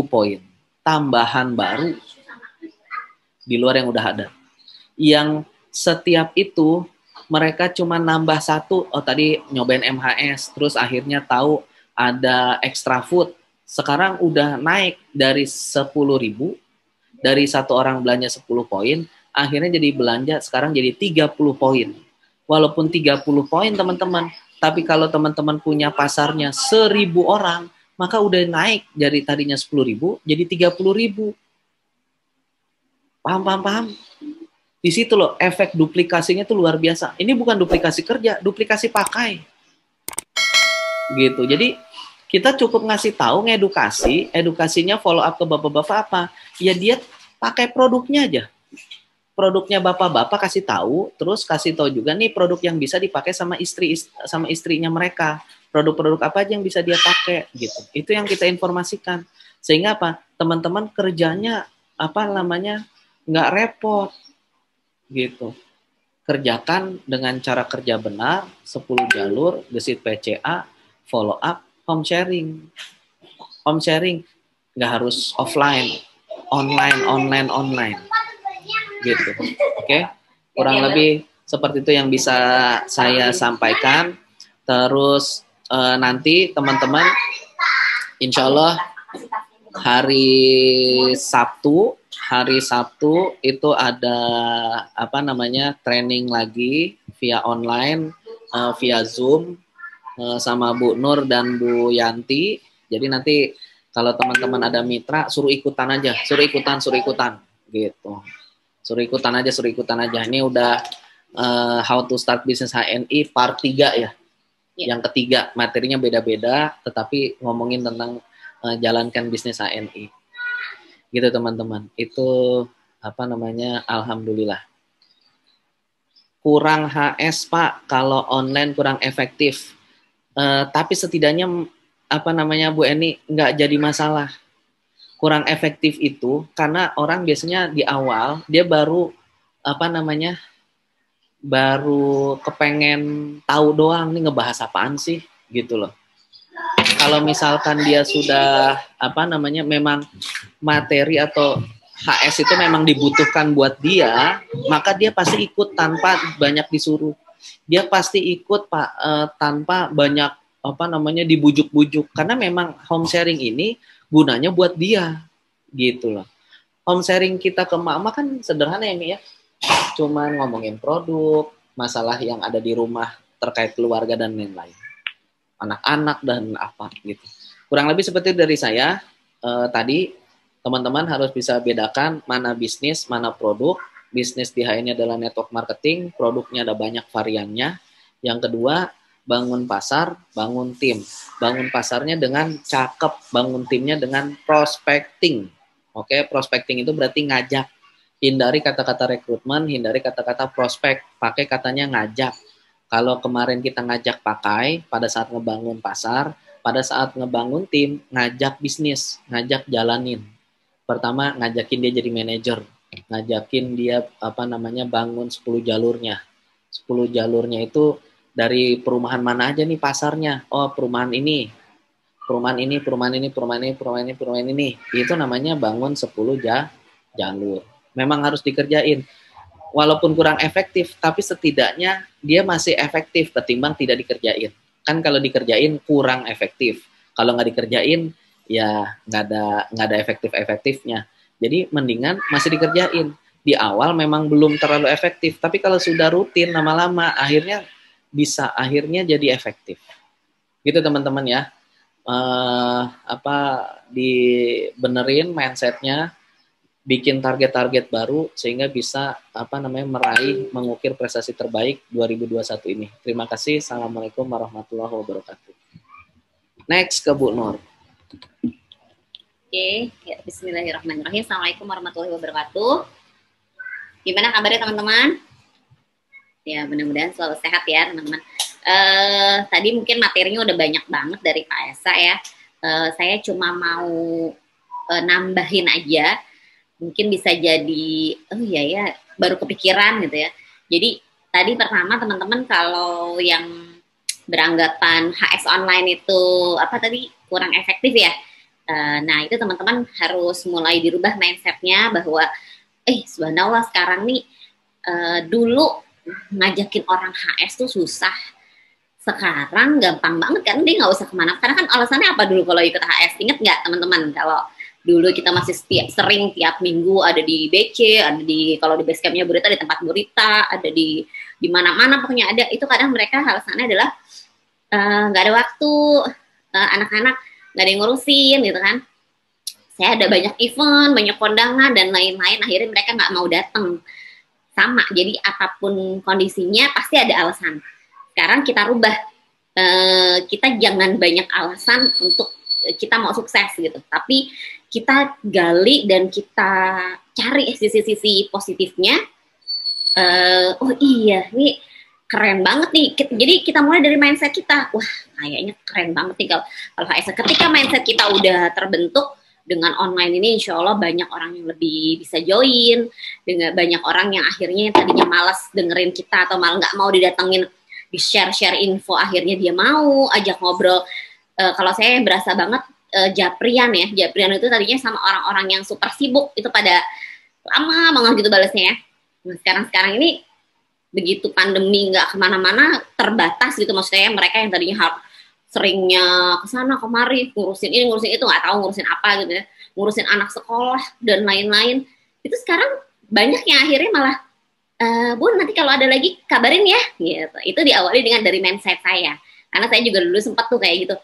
poin tambahan baru di luar yang udah ada. Yang setiap itu mereka cuma nambah satu, tadi nyobain MHS, terus akhirnya tahu ada extra food. Sekarang udah naik dari 10.000, dari satu orang belanja 10 poin, akhirnya jadi belanja sekarang jadi 30 poin. Walaupun 30 poin teman-teman, tapi kalau teman-teman punya pasarnya 1.000 orang, maka udah naik dari tadinya 10.000 jadi 30.000. Paham? Di situ loh efek duplikasinya tuh luar biasa. Ini bukan duplikasi kerja, duplikasi pakai. Gitu. Jadi kita cukup ngasih tahu, ngedukasi, edukasinya follow up ke bapak-bapak apa? Ya dia pakai produknya aja. Produknya bapak-bapak kasih tahu, terus kasih tahu juga nih produk yang bisa dipakai sama istrinya mereka. Produk-produk apa aja yang bisa dia pakai gitu. Itu yang kita informasikan. Sehingga apa? Teman-teman kerjanya nggak repot gitu. Kerjakan dengan cara kerja benar, 10 jalur, gesit PCA, follow up, home sharing. Home sharing nggak harus offline, online. Gitu. Oke? Kurang lebih seperti itu yang bisa saya sampaikan. Terus nanti teman-teman insya Allah hari Sabtu itu ada training lagi via online, via Zoom sama Bu Nur dan Bu Yanti. Jadi nanti kalau teman-teman ada mitra suruh ikutan aja, suruh ikutan gitu. Suruh ikutan aja. Ini udah How to Start Business HNI part 3 ya. Yang ketiga, materinya beda-beda tetapi ngomongin tentang jalankan bisnis HNI. Gitu teman-teman. Itu alhamdulillah. Kurang HS Pak, kalau online kurang efektif. Tapi setidaknya Bu Eni nggak jadi masalah. Kurang efektif itu karena orang biasanya di awal dia baru baru kepengen tahu doang nih ngebahas apaan sih gitu loh. Kalau misalkan dia sudah memang materi atau HS itu memang dibutuhkan buat dia, maka dia pasti ikut tanpa banyak disuruh. Dia pasti ikut Pak tanpa banyak dibujuk-bujuk karena memang home sharing ini gunanya buat dia gitu loh. Home sharing kita ke mama kan sederhana ya Mi ya. Cuman ngomongin produk, masalah yang ada di rumah terkait keluarga dan lain-lain. Anak-anak dan apa gitu. Kurang lebih seperti dari saya tadi, teman-teman harus bisa bedakan mana bisnis, mana produk. Bisnis di HI ini adalah network marketing, produknya ada banyak variannya. Yang kedua, bangun pasar, bangun tim. Bangun pasarnya dengan cakep, bangun timnya dengan prospecting. Oke, prospecting itu berarti ngajak. Hindari kata-kata rekrutmen, hindari kata-kata prospek, pakai katanya ngajak. Kalau kemarin kita ngajak pakai pada saat ngebangun pasar, pada saat ngebangun tim, ngajak bisnis, ngajak jalanin. Pertama, ngajakin dia jadi manajer, ngajakin dia bangun 10 jalurnya. 10 jalurnya itu dari perumahan mana aja nih pasarnya? Oh, perumahan ini. Itu namanya bangun 10 jalur. Memang harus dikerjain. Walaupun kurang efektif, tapi setidaknya dia masih efektif ketimbang tidak dikerjain. Kan kalau dikerjain kurang efektif. Kalau nggak dikerjain, ya nggak ada efektifnya. Jadi mendingan masih dikerjain. Di awal memang belum terlalu efektif, tapi kalau sudah rutin lama-lama, akhirnya jadi efektif. Gitu teman-teman ya. Dibenerin mindsetnya, bikin target-target baru sehingga bisa mengukir prestasi terbaik 2021 ini. Terima kasih. Assalamualaikum warahmatullahi wabarakatuh. Next ke Bu Nur.
Oke, ya, bismillahirrahmanirrahim. Assalamualaikum warahmatullahi wabarakatuh. Gimana kabarnya teman-teman? Ya, mudah-mudahan selalu sehat ya teman-teman. Tadi mungkin materinya udah banyak banget dari Pak Esa ya. Saya cuma mau nambahin aja. Mungkin bisa jadi, oh iya ya, baru kepikiran gitu ya. Jadi tadi pertama teman-teman kalau yang beranggapan HS online itu apa tadi kurang efektif ya. Nah itu teman-teman harus mulai dirubah mindsetnya bahwa subhanallah sekarang nih dulu ngajakin orang HS tuh susah, sekarang gampang banget kan, dia nggak usah kemana. Karena kan alasannya apa dulu kalau ikut HS, inget nggak teman-teman kalau dulu kita masih sering tiap minggu ada di BC, ada di kalau di basecampnya Burita di tempat Burita, ada di mana-mana pokoknya ada. Itu kadang mereka alasannya adalah nggak ada waktu, anak-anak nggak ada yang ngurusin gitu kan. Saya ada banyak event, banyak kondangan dan lain-lain, akhirnya mereka nggak mau datang. Sama, jadi apapun kondisinya pasti ada alasan. Sekarang kita rubah, kita jangan banyak alasan untuk kita mau sukses gitu, tapi kita gali dan kita cari sisi-sisi positifnya. Oh iya, ini keren banget nih. Jadi kita mulai dari mindset kita. Wah, kayaknya keren banget nih kalau HS. Ketika mindset kita udah terbentuk dengan online ini, insya Allah banyak orang yang lebih bisa join, dengan banyak orang yang akhirnya tadinya malas dengerin kita atau malah nggak mau didatengin, di share info, akhirnya dia mau ajak ngobrol. Kalau saya berasa banget Japrian ya, Japrian itu tadinya sama orang-orang yang super sibuk itu pada lama banget gitu balasnya ya. Nah, sekarang ini begitu pandemi nggak kemana-mana, terbatas gitu, maksudnya mereka yang tadinya seringnya kesana kemari ngurusin ini ngurusin itu, nggak tahu ngurusin apa gitu ya, ngurusin anak sekolah dan lain-lain, itu sekarang banyak yang akhirnya malah Bun nanti kalau ada lagi kabarin ya gitu. Itu diawali dengan dari mindset saya, karena saya juga dulu sempat tuh kayak gitu,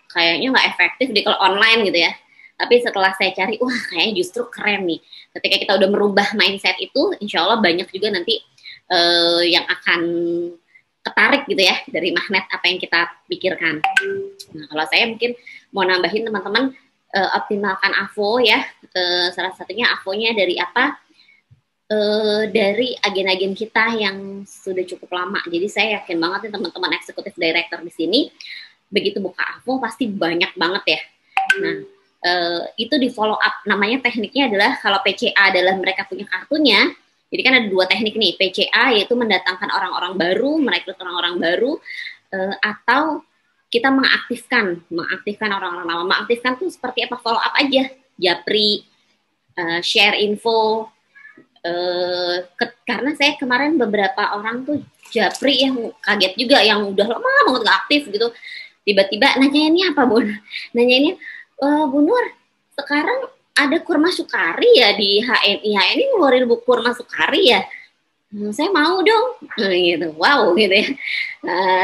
kayaknya nggak efektif di kalau online gitu ya. Tapi setelah saya cari, wah kayaknya justru keren nih. Ketika kita udah merubah mindset itu, insya Allah banyak juga nanti yang akan ketarik gitu ya dari magnet apa yang kita pikirkan. Nah kalau saya mungkin mau nambahin teman-teman, optimalkan AVO ya. Salah satunya AVO-nya dari apa? Dari agen-agen kita yang sudah cukup lama. Jadi saya yakin banget nih teman-teman eksekutif director di sini, begitu buka AVO pasti banyak banget ya. Nah, itu di follow up. Namanya tekniknya adalah kalau PCA adalah mereka punya kartunya. Jadi kan ada dua teknik nih. PCA yaitu mendatangkan orang-orang baru, merekrut orang-orang baru, atau kita mengaktifkan orang-orang lama. Mengaktifkan tuh seperti apa? Follow up aja. Japri, share info. Karena saya kemarin beberapa orang tuh Japri yang kaget juga, yang udah lama banget gak aktif gitu, tiba-tiba nanya ini apa Bun? Nanya ini, Bu Nur, sekarang ada kurma sukari ya di HNI. HNI ngeluarin kurma sukari ya? Saya mau dong, gitu. Wow gitu ya.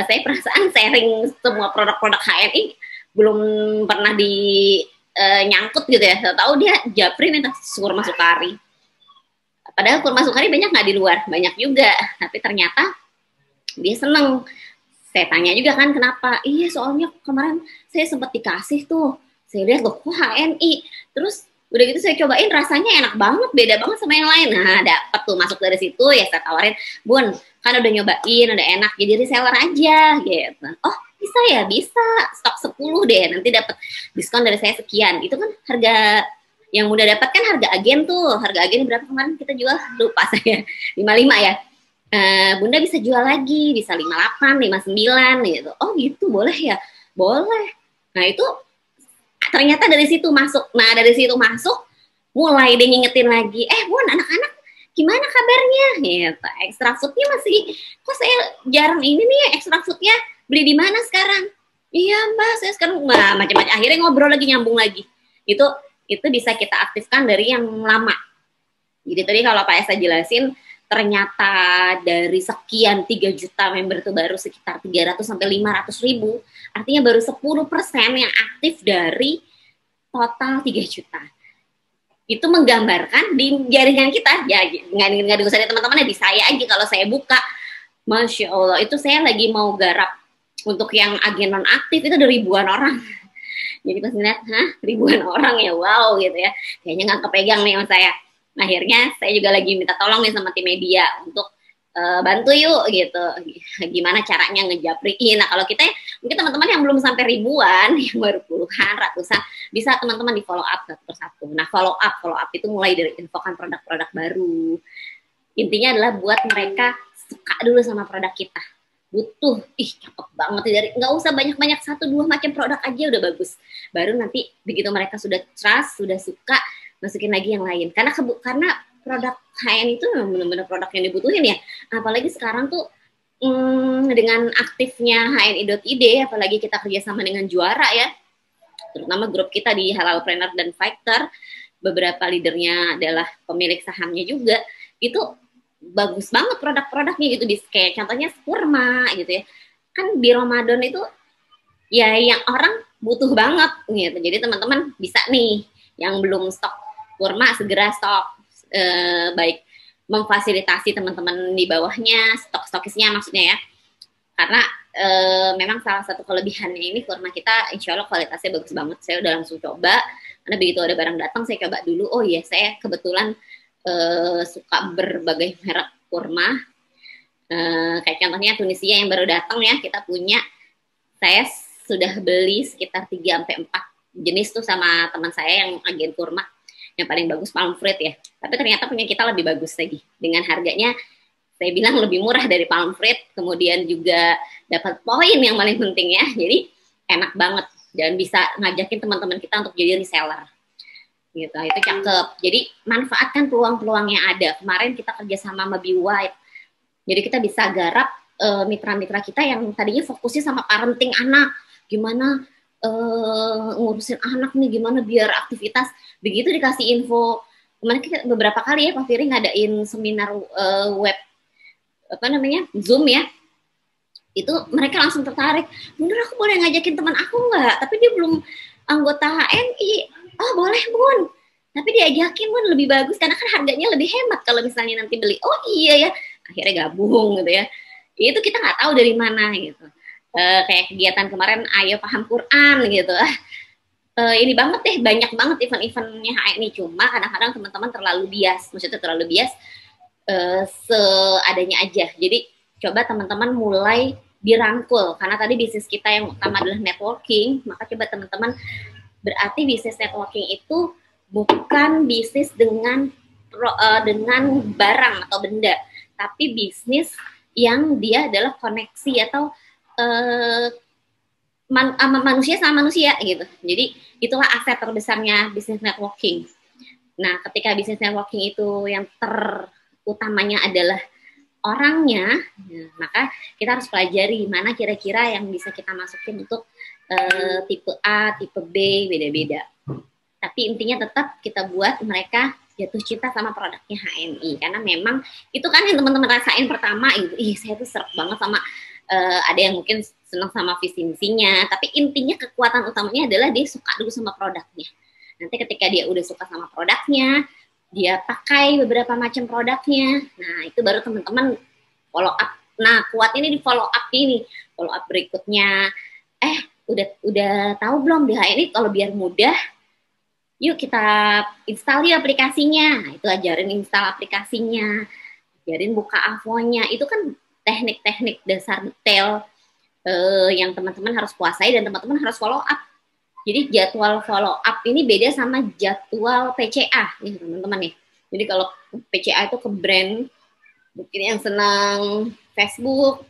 Saya perasaan sharing semua produk-produk HNI belum pernah nyangkut gitu ya. Tahu dia Japri minta kurma sukari. Padahal kurma sukari banyak nggak di luar? Banyak juga. Tapi ternyata dia seneng. Saya tanya juga kan kenapa? Iya soalnya kemarin saya sempat dikasih tuh. Saya lihat loh, kok HNI. Terus udah gitu saya cobain, rasanya enak banget, beda banget sama yang lain. Nah dapet tuh masuk dari situ, ya saya tawarin, Bun kan udah nyobain, udah enak, jadi reseller aja gitu. Oh bisa ya? Bisa. Stok 10 deh, nanti dapat diskon dari saya sekian. Itu kan harga yang mudah dapat kan harga agen tuh. Harga agen berapa kemarin kita jual? Lupa saya. 55 ya. Bunda bisa jual lagi, bisa 58, 59 gitu. Oh gitu, boleh ya? Boleh. Nah itu ternyata dari situ masuk. Nah dari situ masuk, mulai dia ngingetin lagi. Bun, anak-anak gimana kabarnya? Gitu. Extra foodnya masih, kok saya jarang ini nih extra foodnya, beli di mana sekarang? Iya mbak, saya sekarang macam-macam. Akhirnya ngobrol lagi, nyambung lagi. Itu bisa kita aktifkan dari yang lama. Jadi tadi kalau Pak Esa jelasin, ternyata dari sekian 3 juta member itu baru sekitar 300 sampai 500 ribu. Artinya baru 10% yang aktif dari total 3 juta. Itu menggambarkan di jaringan kita, ya nggak diusah dari teman-teman ya, di saya aja kalau saya buka, Masya Allah, itu saya lagi mau garap untuk yang agen non aktif itu ada ribuan orang. Jadi pas ngeliat, hah, ribuan orang ya, wow gitu ya. Kayaknya nggak kepegang nih sama saya. Akhirnya saya juga lagi minta tolong nih sama tim media untuk bantu yuk gitu. Gimana caranya ngejapriin. Nah kalau kita mungkin teman-teman yang belum sampai ribuan, yang baru puluhan, ratusan, bisa teman-teman di follow up satu persatu. Nah follow up itu mulai dari infokan produk-produk baru. Intinya adalah buat mereka suka dulu sama produk kita. Butuh, cakep banget dari nggak usah banyak-banyak, 1-2 macam produk aja udah bagus. Baru nanti begitu mereka sudah trust, sudah suka, masukin lagi yang lain. Karena produk high-end itu memang benar-benar produk yang dibutuhin ya. Apalagi sekarang tuh dengan aktifnya HNI.id, apalagi kita kerjasama dengan Juara ya, terutama grup kita di Halalpreneur dan Fighter, beberapa leadernya adalah pemilik sahamnya juga, itu bagus banget produk-produknya gitu. Kayak contohnya kurma gitu ya. Kan di Ramadan itu ya yang orang butuh banget gitu. Jadi teman-teman bisa nih yang belum stok kurma segera stok. Baik memfasilitasi teman-teman di bawahnya, stok-stokisnya maksudnya ya. Karena memang salah satu kelebihannya ini kurma kita insya Allah kualitasnya bagus banget. Saya udah langsung coba, karena begitu ada barang datang saya coba dulu. Oh iya, saya kebetulan suka berbagai merek kurma. Kayak contohnya Tunisia yang baru datang ya, kita punya. Saya sudah beli sekitar 3-4 jenis tuh sama teman saya yang agen kurma. Yang paling bagus palm fruit ya. Tapi ternyata punya kita lebih bagus lagi. Dengan harganya saya bilang lebih murah dari palm fruit. Kemudian juga dapat poin yang paling penting ya. Jadi enak banget. Dan bisa ngajakin teman-teman kita untuk jadi reseller. Gitu, itu cakep. Jadi manfaatkan peluang-peluang yang ada. Kemarin kita kerjasama sama Be White. Jadi kita bisa garap mitra-mitra kita yang tadinya fokusnya sama parenting anak. Gimana ngurusin anak nih, gimana biar aktivitas. Begitu dikasih info, kemarin kita beberapa kali ya Pak Firi ngadain seminar web Zoom ya, itu mereka langsung tertarik. Bener, aku boleh ngajakin teman aku nggak? Tapi dia belum anggota HNI. Oh boleh Bun, tapi diajakin Bun, lebih bagus karena kan harganya lebih hemat kalau misalnya nanti beli. Oh iya ya, akhirnya gabung gitu ya. Itu kita nggak tahu dari mana gitu. Kayak kegiatan kemarin Ayo Paham Quran gitu. Ini banget deh, banyak banget event-eventnya HNI. Cuma kadang-kadang teman-teman terlalu bias, maksudnya terlalu bias seadanya aja. Jadi coba teman-teman mulai dirangkul, karena tadi bisnis kita yang utama adalah networking. Maka coba teman-teman, berarti bisnis networking itu bukan bisnis dengan barang atau benda, tapi bisnis yang dia adalah koneksi atau manusia sama manusia gitu. Jadi itulah aset terbesarnya bisnis networking. Nah, ketika bisnis networking itu yang terutamanya adalah orangnya, maka kita harus pelajari mana kira-kira yang bisa kita masukin untuk tipe A, tipe B, beda-beda. Tapi intinya tetap kita buat mereka jatuh cinta sama produknya HNI, karena memang itu kan yang teman-teman rasain pertama itu, saya tuh serap banget sama ada yang mungkin senang sama visi misinya, tapi intinya kekuatan utamanya adalah dia suka dulu sama produknya. Nanti ketika dia udah suka sama produknya, dia pakai beberapa macam produknya, nah itu baru teman-teman follow up. Nah kuat ini di follow up ini, follow up berikutnya. Udah tahu belum di HNI kalau biar mudah, yuk kita install yuk aplikasinya. Nah, itu ajarin install aplikasinya, ajarin buka AVO-nya. Itu kan teknik-teknik dasar detail yang teman-teman harus kuasai dan teman-teman harus follow up. Jadi jadwal follow up ini beda sama jadwal PCA nih teman-teman ya. Jadi kalau PCA itu ke brand, mungkin yang senang Facebook,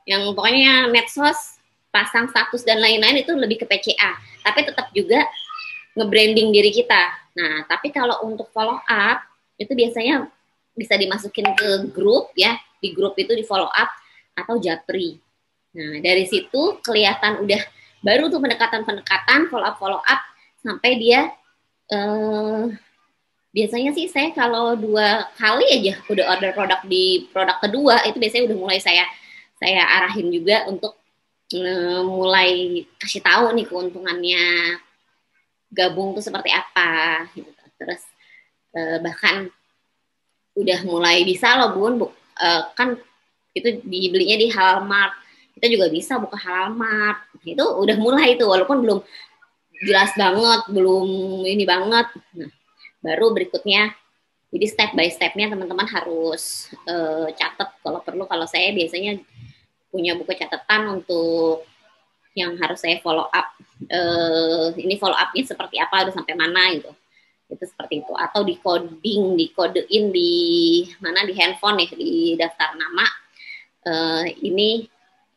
yang pokoknya medsos, pasang status dan lain-lain, itu lebih ke PCA. Tapi tetap juga nge-branding diri kita. Nah, tapi kalau untuk follow up, itu biasanya bisa dimasukin ke grup ya. Di grup itu di follow up atau japri. Nah, dari situ kelihatan udah baru tuh pendekatan follow up sampai dia biasanya sih saya kalau 2 kali aja udah order produk di produk kedua, itu biasanya udah mulai saya arahin juga untuk mulai kasih tahu nih keuntungannya gabung tuh seperti apa gitu. Terus bahkan udah mulai bisa loh Bun, kan itu dibelinya di Halal Mart, kita juga bisa buka Halal Mart. Itu udah mulai itu, walaupun jelas banget, belum ini banget. Nah, baru berikutnya, jadi step by stepnya teman-teman harus catat kalau perlu. Kalau saya biasanya punya buku catatan untuk yang harus saya follow up. Ini follow up-nya seperti apa, udah sampai mana gitu. Itu seperti itu. Atau di coding, dikodein di mana, di handphone nih, di daftar nama.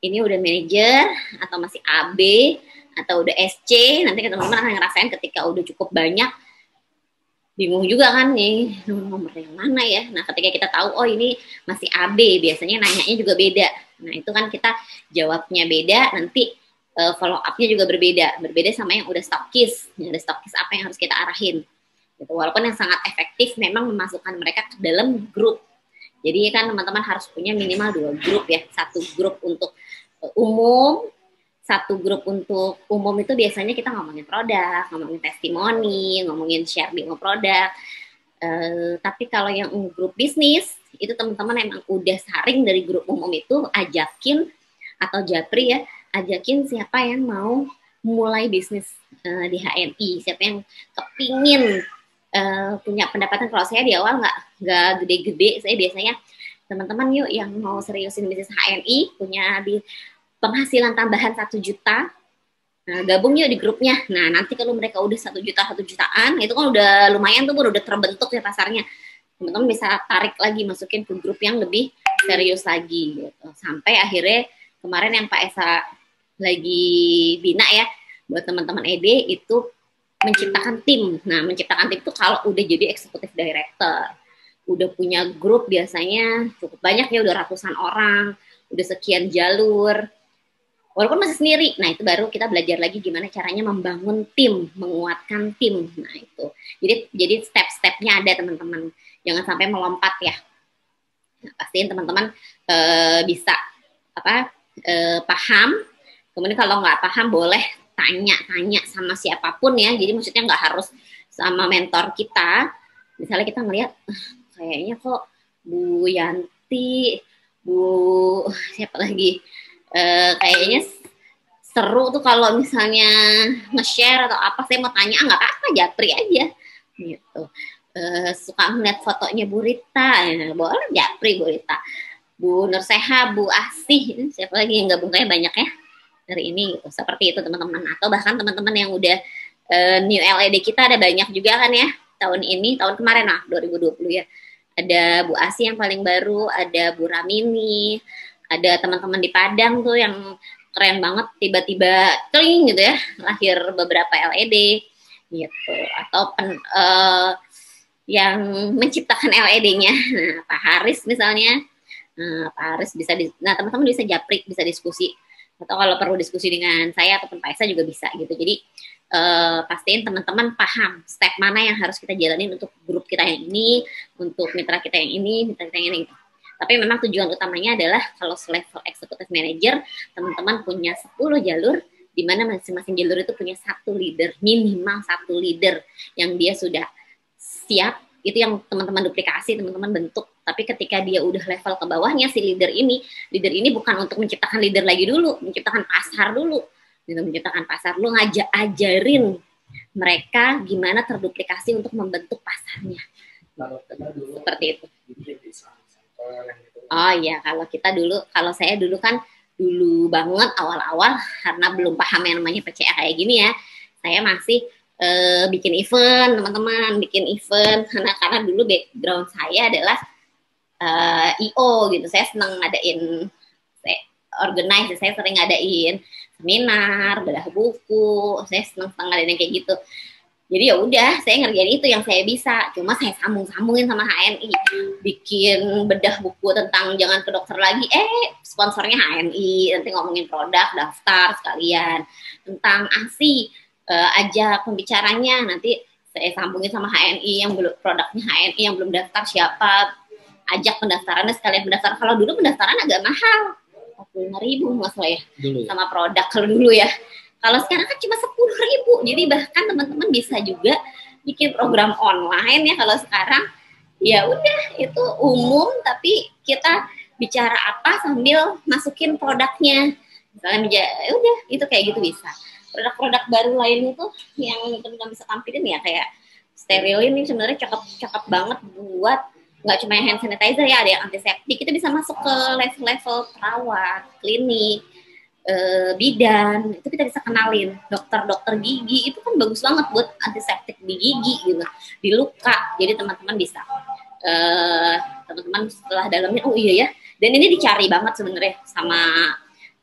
Ini udah manajer atau masih AB atau udah SC. Nanti teman-teman akan ngerasain ketika udah cukup banyak, bingung juga kan nih, nomor yang mana ya. Nah, ketika kita tahu, oh ini masih AB, biasanya nanyanya juga beda. Nah, itu kan kita jawabnya beda, nanti follow up-nya juga berbeda sama yang udah stokis. Ada stokis apa yang harus kita arahin. Gitu. Walaupun yang sangat efektif memang memasukkan mereka ke dalam grup. Jadi kan teman-teman harus punya minimal 2 grup ya. 1 grup untuk umum, 1 grup untuk umum itu biasanya kita ngomongin produk, ngomongin testimoni, ngomongin share demo produk. Tapi kalau yang grup bisnis, itu teman-teman emang udah saring dari grup umum itu, ajakin atau japri ya, ajakin siapa yang mau mulai bisnis di HNI, siapa yang kepingin punya pendapatan. Kalau saya di awal nggak gede-gede, saya biasanya teman-teman yuk yang mau seriusin bisnis HNI, punya di penghasilan tambahan 1 juta, gabung yuk di grupnya. Nah, nanti kalau mereka udah 1 jutaan, itu kan udah lumayan tuh, udah terbentuk ya pasarnya. Teman-teman bisa tarik lagi, masukin ke grup yang lebih serius lagi gitu. Sampai akhirnya kemarin yang Pak Esa lagi bina ya, buat teman-teman ED itu menciptakan tim. Nah, menciptakan tim itu kalau udah jadi eksekutif director, udah punya grup biasanya cukup banyak ya, udah ratusan orang, udah sekian jalur, walaupun masih sendiri. Nah, itu baru kita belajar lagi gimana caranya membangun tim, menguatkan tim. Nah, itu. Jadi step-stepnya ada teman-teman. Jangan sampai melompat ya. Nah, pastiin teman-teman bisa paham. Kemudian kalau nggak paham boleh tanya sama siapapun ya. Jadi maksudnya nggak harus sama mentor kita. Misalnya kita ngelihat kayaknya kok Bu Yanti, Bu siapa lagi, kayaknya seru tuh kalau misalnya nge-share atau apa, saya mau tanya, nggak apa-apa, japri aja gitu. Suka ngeliat fotonya Bu Rita, ya, boleh japri Bu Rita. Bu Nurseha, Bu Asih, siapa lagi yang gabungnya banyak ya dari ini gitu. Seperti itu teman-teman. Atau bahkan teman-teman yang udah new LED kita ada banyak juga kan ya tahun ini, tahun kemarin 2020 ya. Ada Bu Asih yang paling baru, ada Bu Ramini, ada teman-teman di Padang tuh yang keren banget, tiba-tiba kling gitu ya, lahir beberapa LED gitu. Atau yang menciptakan LED-nya, nah, Pak Haris misalnya. Nah, Pak Haris bisa teman-teman bisa japri, bisa diskusi. Atau kalau perlu diskusi dengan saya ataupun Pak Esa juga bisa gitu. Jadi pastiin teman-teman paham step mana yang harus kita jalanin untuk grup kita yang ini, untuk mitra kita yang ini, mitra kita yang ini gitu. Tapi memang tujuan utamanya adalah kalau level executive manager, teman-teman punya 10 jalur, di mana masing-masing jalur itu punya 1 leader, minimal 1 leader yang dia sudah siap. Itu yang teman-teman duplikasi, teman-teman bentuk. Tapi ketika dia udah level ke bawahnya, si leader ini bukan untuk menciptakan leader lagi dulu, menciptakan pasar dulu. Gitu, menciptakan pasar, lu ajarin mereka gimana terduplikasi untuk membentuk pasarnya. Seperti itu. Oh iya, kalau saya dulu kan dulu banget awal-awal karena belum paham yang namanya PCA kayak gini ya. Saya masih bikin event, teman-teman, bikin event karena dulu background saya adalah IO gitu. Saya senang ngadain organize, saya sering ngadain seminar, bedah buku, saya senang ngadain yang kayak gitu. Jadi ya udah, saya ngerjain itu yang saya bisa. Cuma saya sambungin sama HNI, bikin bedah buku tentang jangan ke dokter lagi. Sponsornya HNI, nanti ngomongin produk, daftar sekalian. Tentang ASI, ajak pembicaranya, nanti saya sambungin sama HNI yang belum, produknya HNI yang belum daftar siapa, ajak pendaftarannya sekalian pendaftar. Kalau dulu pendaftaran agak mahal, 45.000 masalah ya, sama produk kalau dulu ya. Kalau sekarang kan cuma 10.000, jadi bahkan teman-teman bisa juga bikin program online ya. Kalau sekarang ya udah itu umum, tapi kita bicara apa sambil masukin produknya, misalnya udah itu kayak gitu bisa. produk-produk baru lain itu yang teman-teman bisa tampilin ya, kayak sterilin ini sebenarnya cakep banget buat nggak cuma hand sanitizer ya, ada yang antiseptik, itu bisa masuk ke level-level perawat, klinik, bidan, itu kita bisa kenalin. Dokter-dokter gigi itu kan bagus banget buat antiseptik di gigi gitu, di luka. Jadi teman-teman bisa teman-teman setelah dalamin, oh iya ya, dan ini dicari banget sebenarnya sama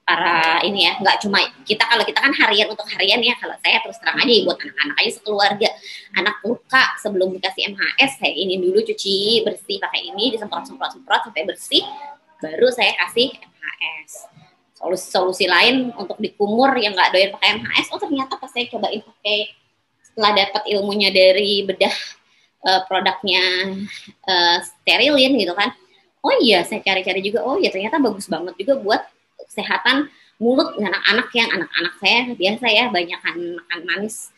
para ini ya, nggak cuma kita, kalau kita kan harian untuk harian ya, kalau saya terus terang aja buat anak-anak aja sekeluarga, anak luka sebelum dikasih MHS saya ini dulu cuci bersih pakai ini, disemprot sampai bersih, baru saya kasih MHS. Solusi lain untuk dikumur yang nggak doyan pakai MHS, oh ternyata pas saya cobain pakai, setelah dapat ilmunya dari bedah produknya sterilin gitu kan, oh iya saya cari-cari juga, oh iya ternyata bagus banget juga buat kesehatan mulut anak-anak, yang anak-anak saya biasa ya banyak makan manis,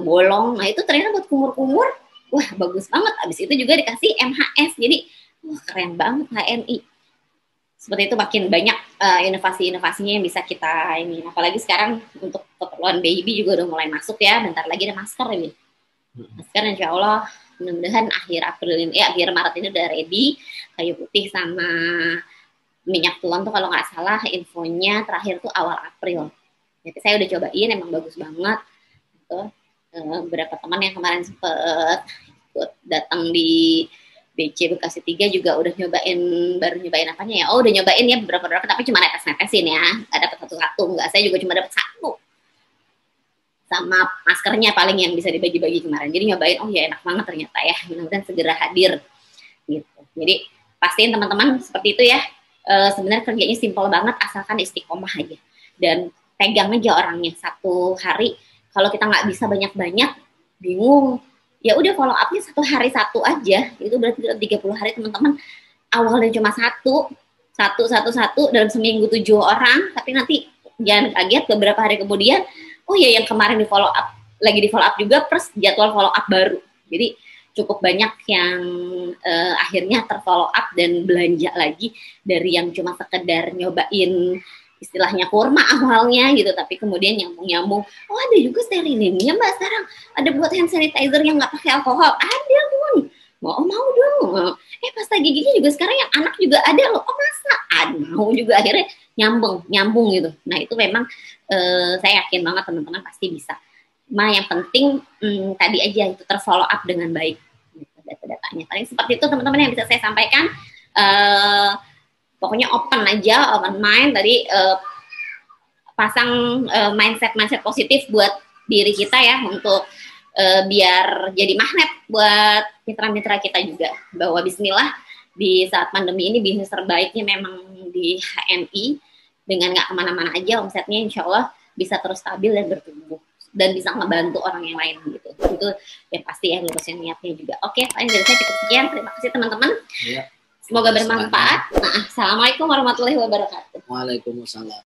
bolong, nah itu ternyata buat kumur-kumur, wah bagus banget. Abis itu juga dikasih MHS, jadi wah keren banget HMI. Seperti itu, makin banyak inovasi-inovasinya yang bisa kita ini, apalagi sekarang untuk keperluan baby juga udah mulai masuk ya, bentar lagi ada masker ya Bin. Masker insya Allah mudah-mudahan akhir Maret ini udah ready, kayu putih sama minyak tulang tuh kalau nggak salah infonya terakhir tuh awal April. Jadi saya udah cobain, emang bagus banget. Gitu. Beberapa teman yang kemarin sempet ikut datang di BC Bekasi 3 juga udah baru nyobain apanya ya? Oh udah nyobain ya beberapa produk, tapi cuma netes-netesin ya, nggak dapat satu-satu. Nggak, saya juga cuma dapat satu. Sama maskernya paling yang bisa dibagi-bagi kemarin. Jadi nyobain, oh ya enak banget ternyata ya. Mudah-mudahan segera hadir. Gitu. Jadi pastiin teman-teman seperti itu ya. Sebenarnya kerjanya simpel banget, asalkan istiqomah aja dan pegang aja orangnya. Satu hari kalau kita nggak bisa banyak-banyak, bingung, ya udah follow up-nya satu hari satu aja, itu berarti 30 hari teman-teman. Awalnya cuma satu dalam seminggu 7 orang, tapi nanti jangan kaget beberapa hari kemudian, oh ya yang kemarin di follow up lagi di follow up juga, plus jadwal follow up baru. Jadi cukup banyak yang akhirnya terfollow up dan belanja lagi, dari yang cuma sekedar nyobain istilahnya kurma awalnya gitu, tapi kemudian nyambung, oh ada juga sterilinnya Mbak sekarang, ada buat hand sanitizer yang nggak pakai alkohol, ada Bun, mau dong, pasta giginya juga sekarang yang anak juga ada loh, oh masa, mau juga, akhirnya nyambung gitu. Nah itu memang saya yakin banget teman-teman pasti bisa. Yang penting tadi aja itu terfollow up dengan baik gitu, data-datanya. Paling seperti itu teman-teman yang bisa saya sampaikan. Pokoknya open aja, open mind. Tadi pasang mindset positif buat diri kita ya, untuk biar jadi magnet buat mitra-mitra kita juga. Bahwa bismillah di saat pandemi ini bisnis terbaiknya memang di HMI, dengan nggak kemana-mana aja omsetnya insya Allah bisa terus stabil dan bertumbuh, dan bisa ngebantu orang yang lain gitu. Itu yang pasti ya, lurusin niatnya juga. Oke, paling dari saya cukup sekian. Terima kasih teman-teman. Ya. Semoga bermanfaat. Nah, assalamualaikum warahmatullahi wabarakatuh.
Waalaikumsalam.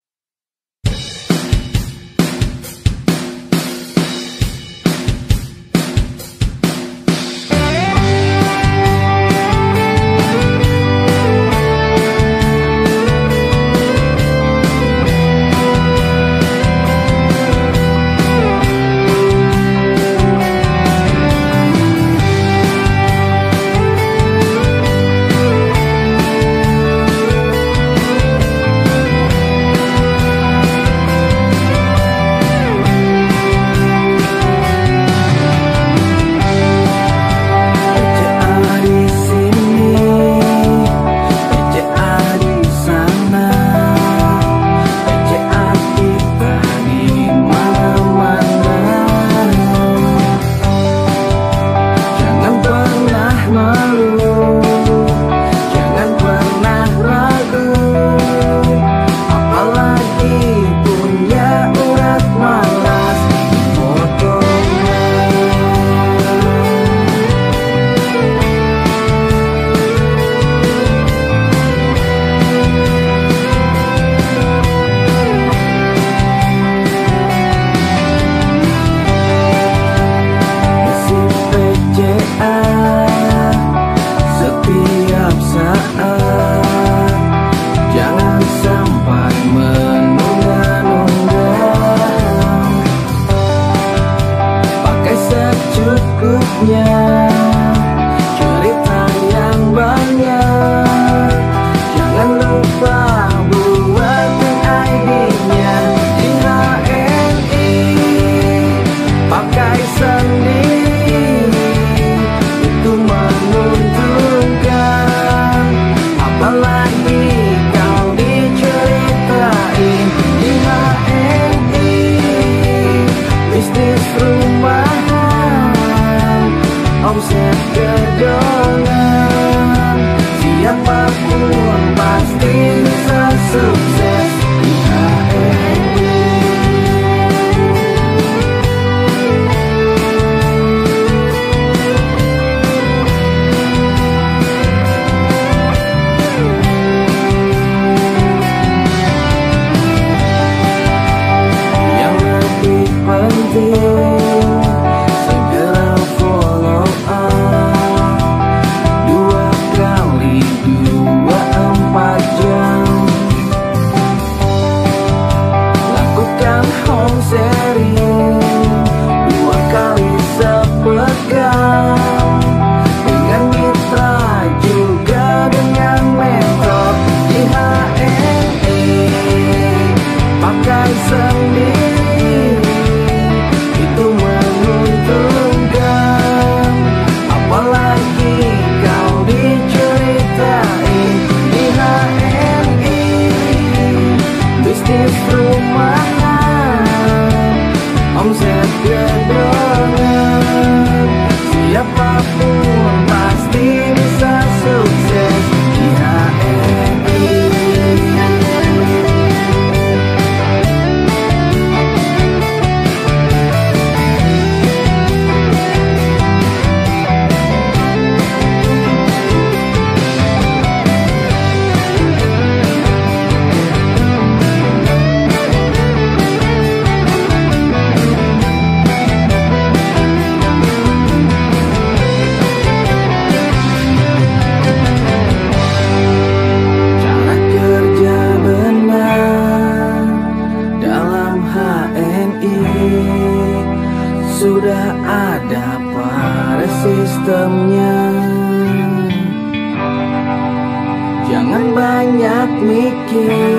mikir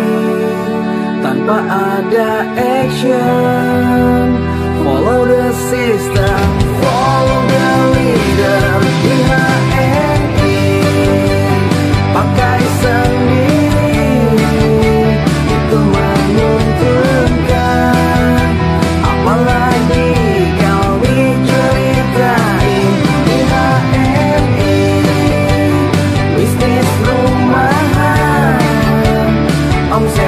tanpa ada action. Follow the system, follow the leader. IHMI pakai sendiri itu menguntungkan. Apalagi kalau diceritain IHMI bisnis rumahan omset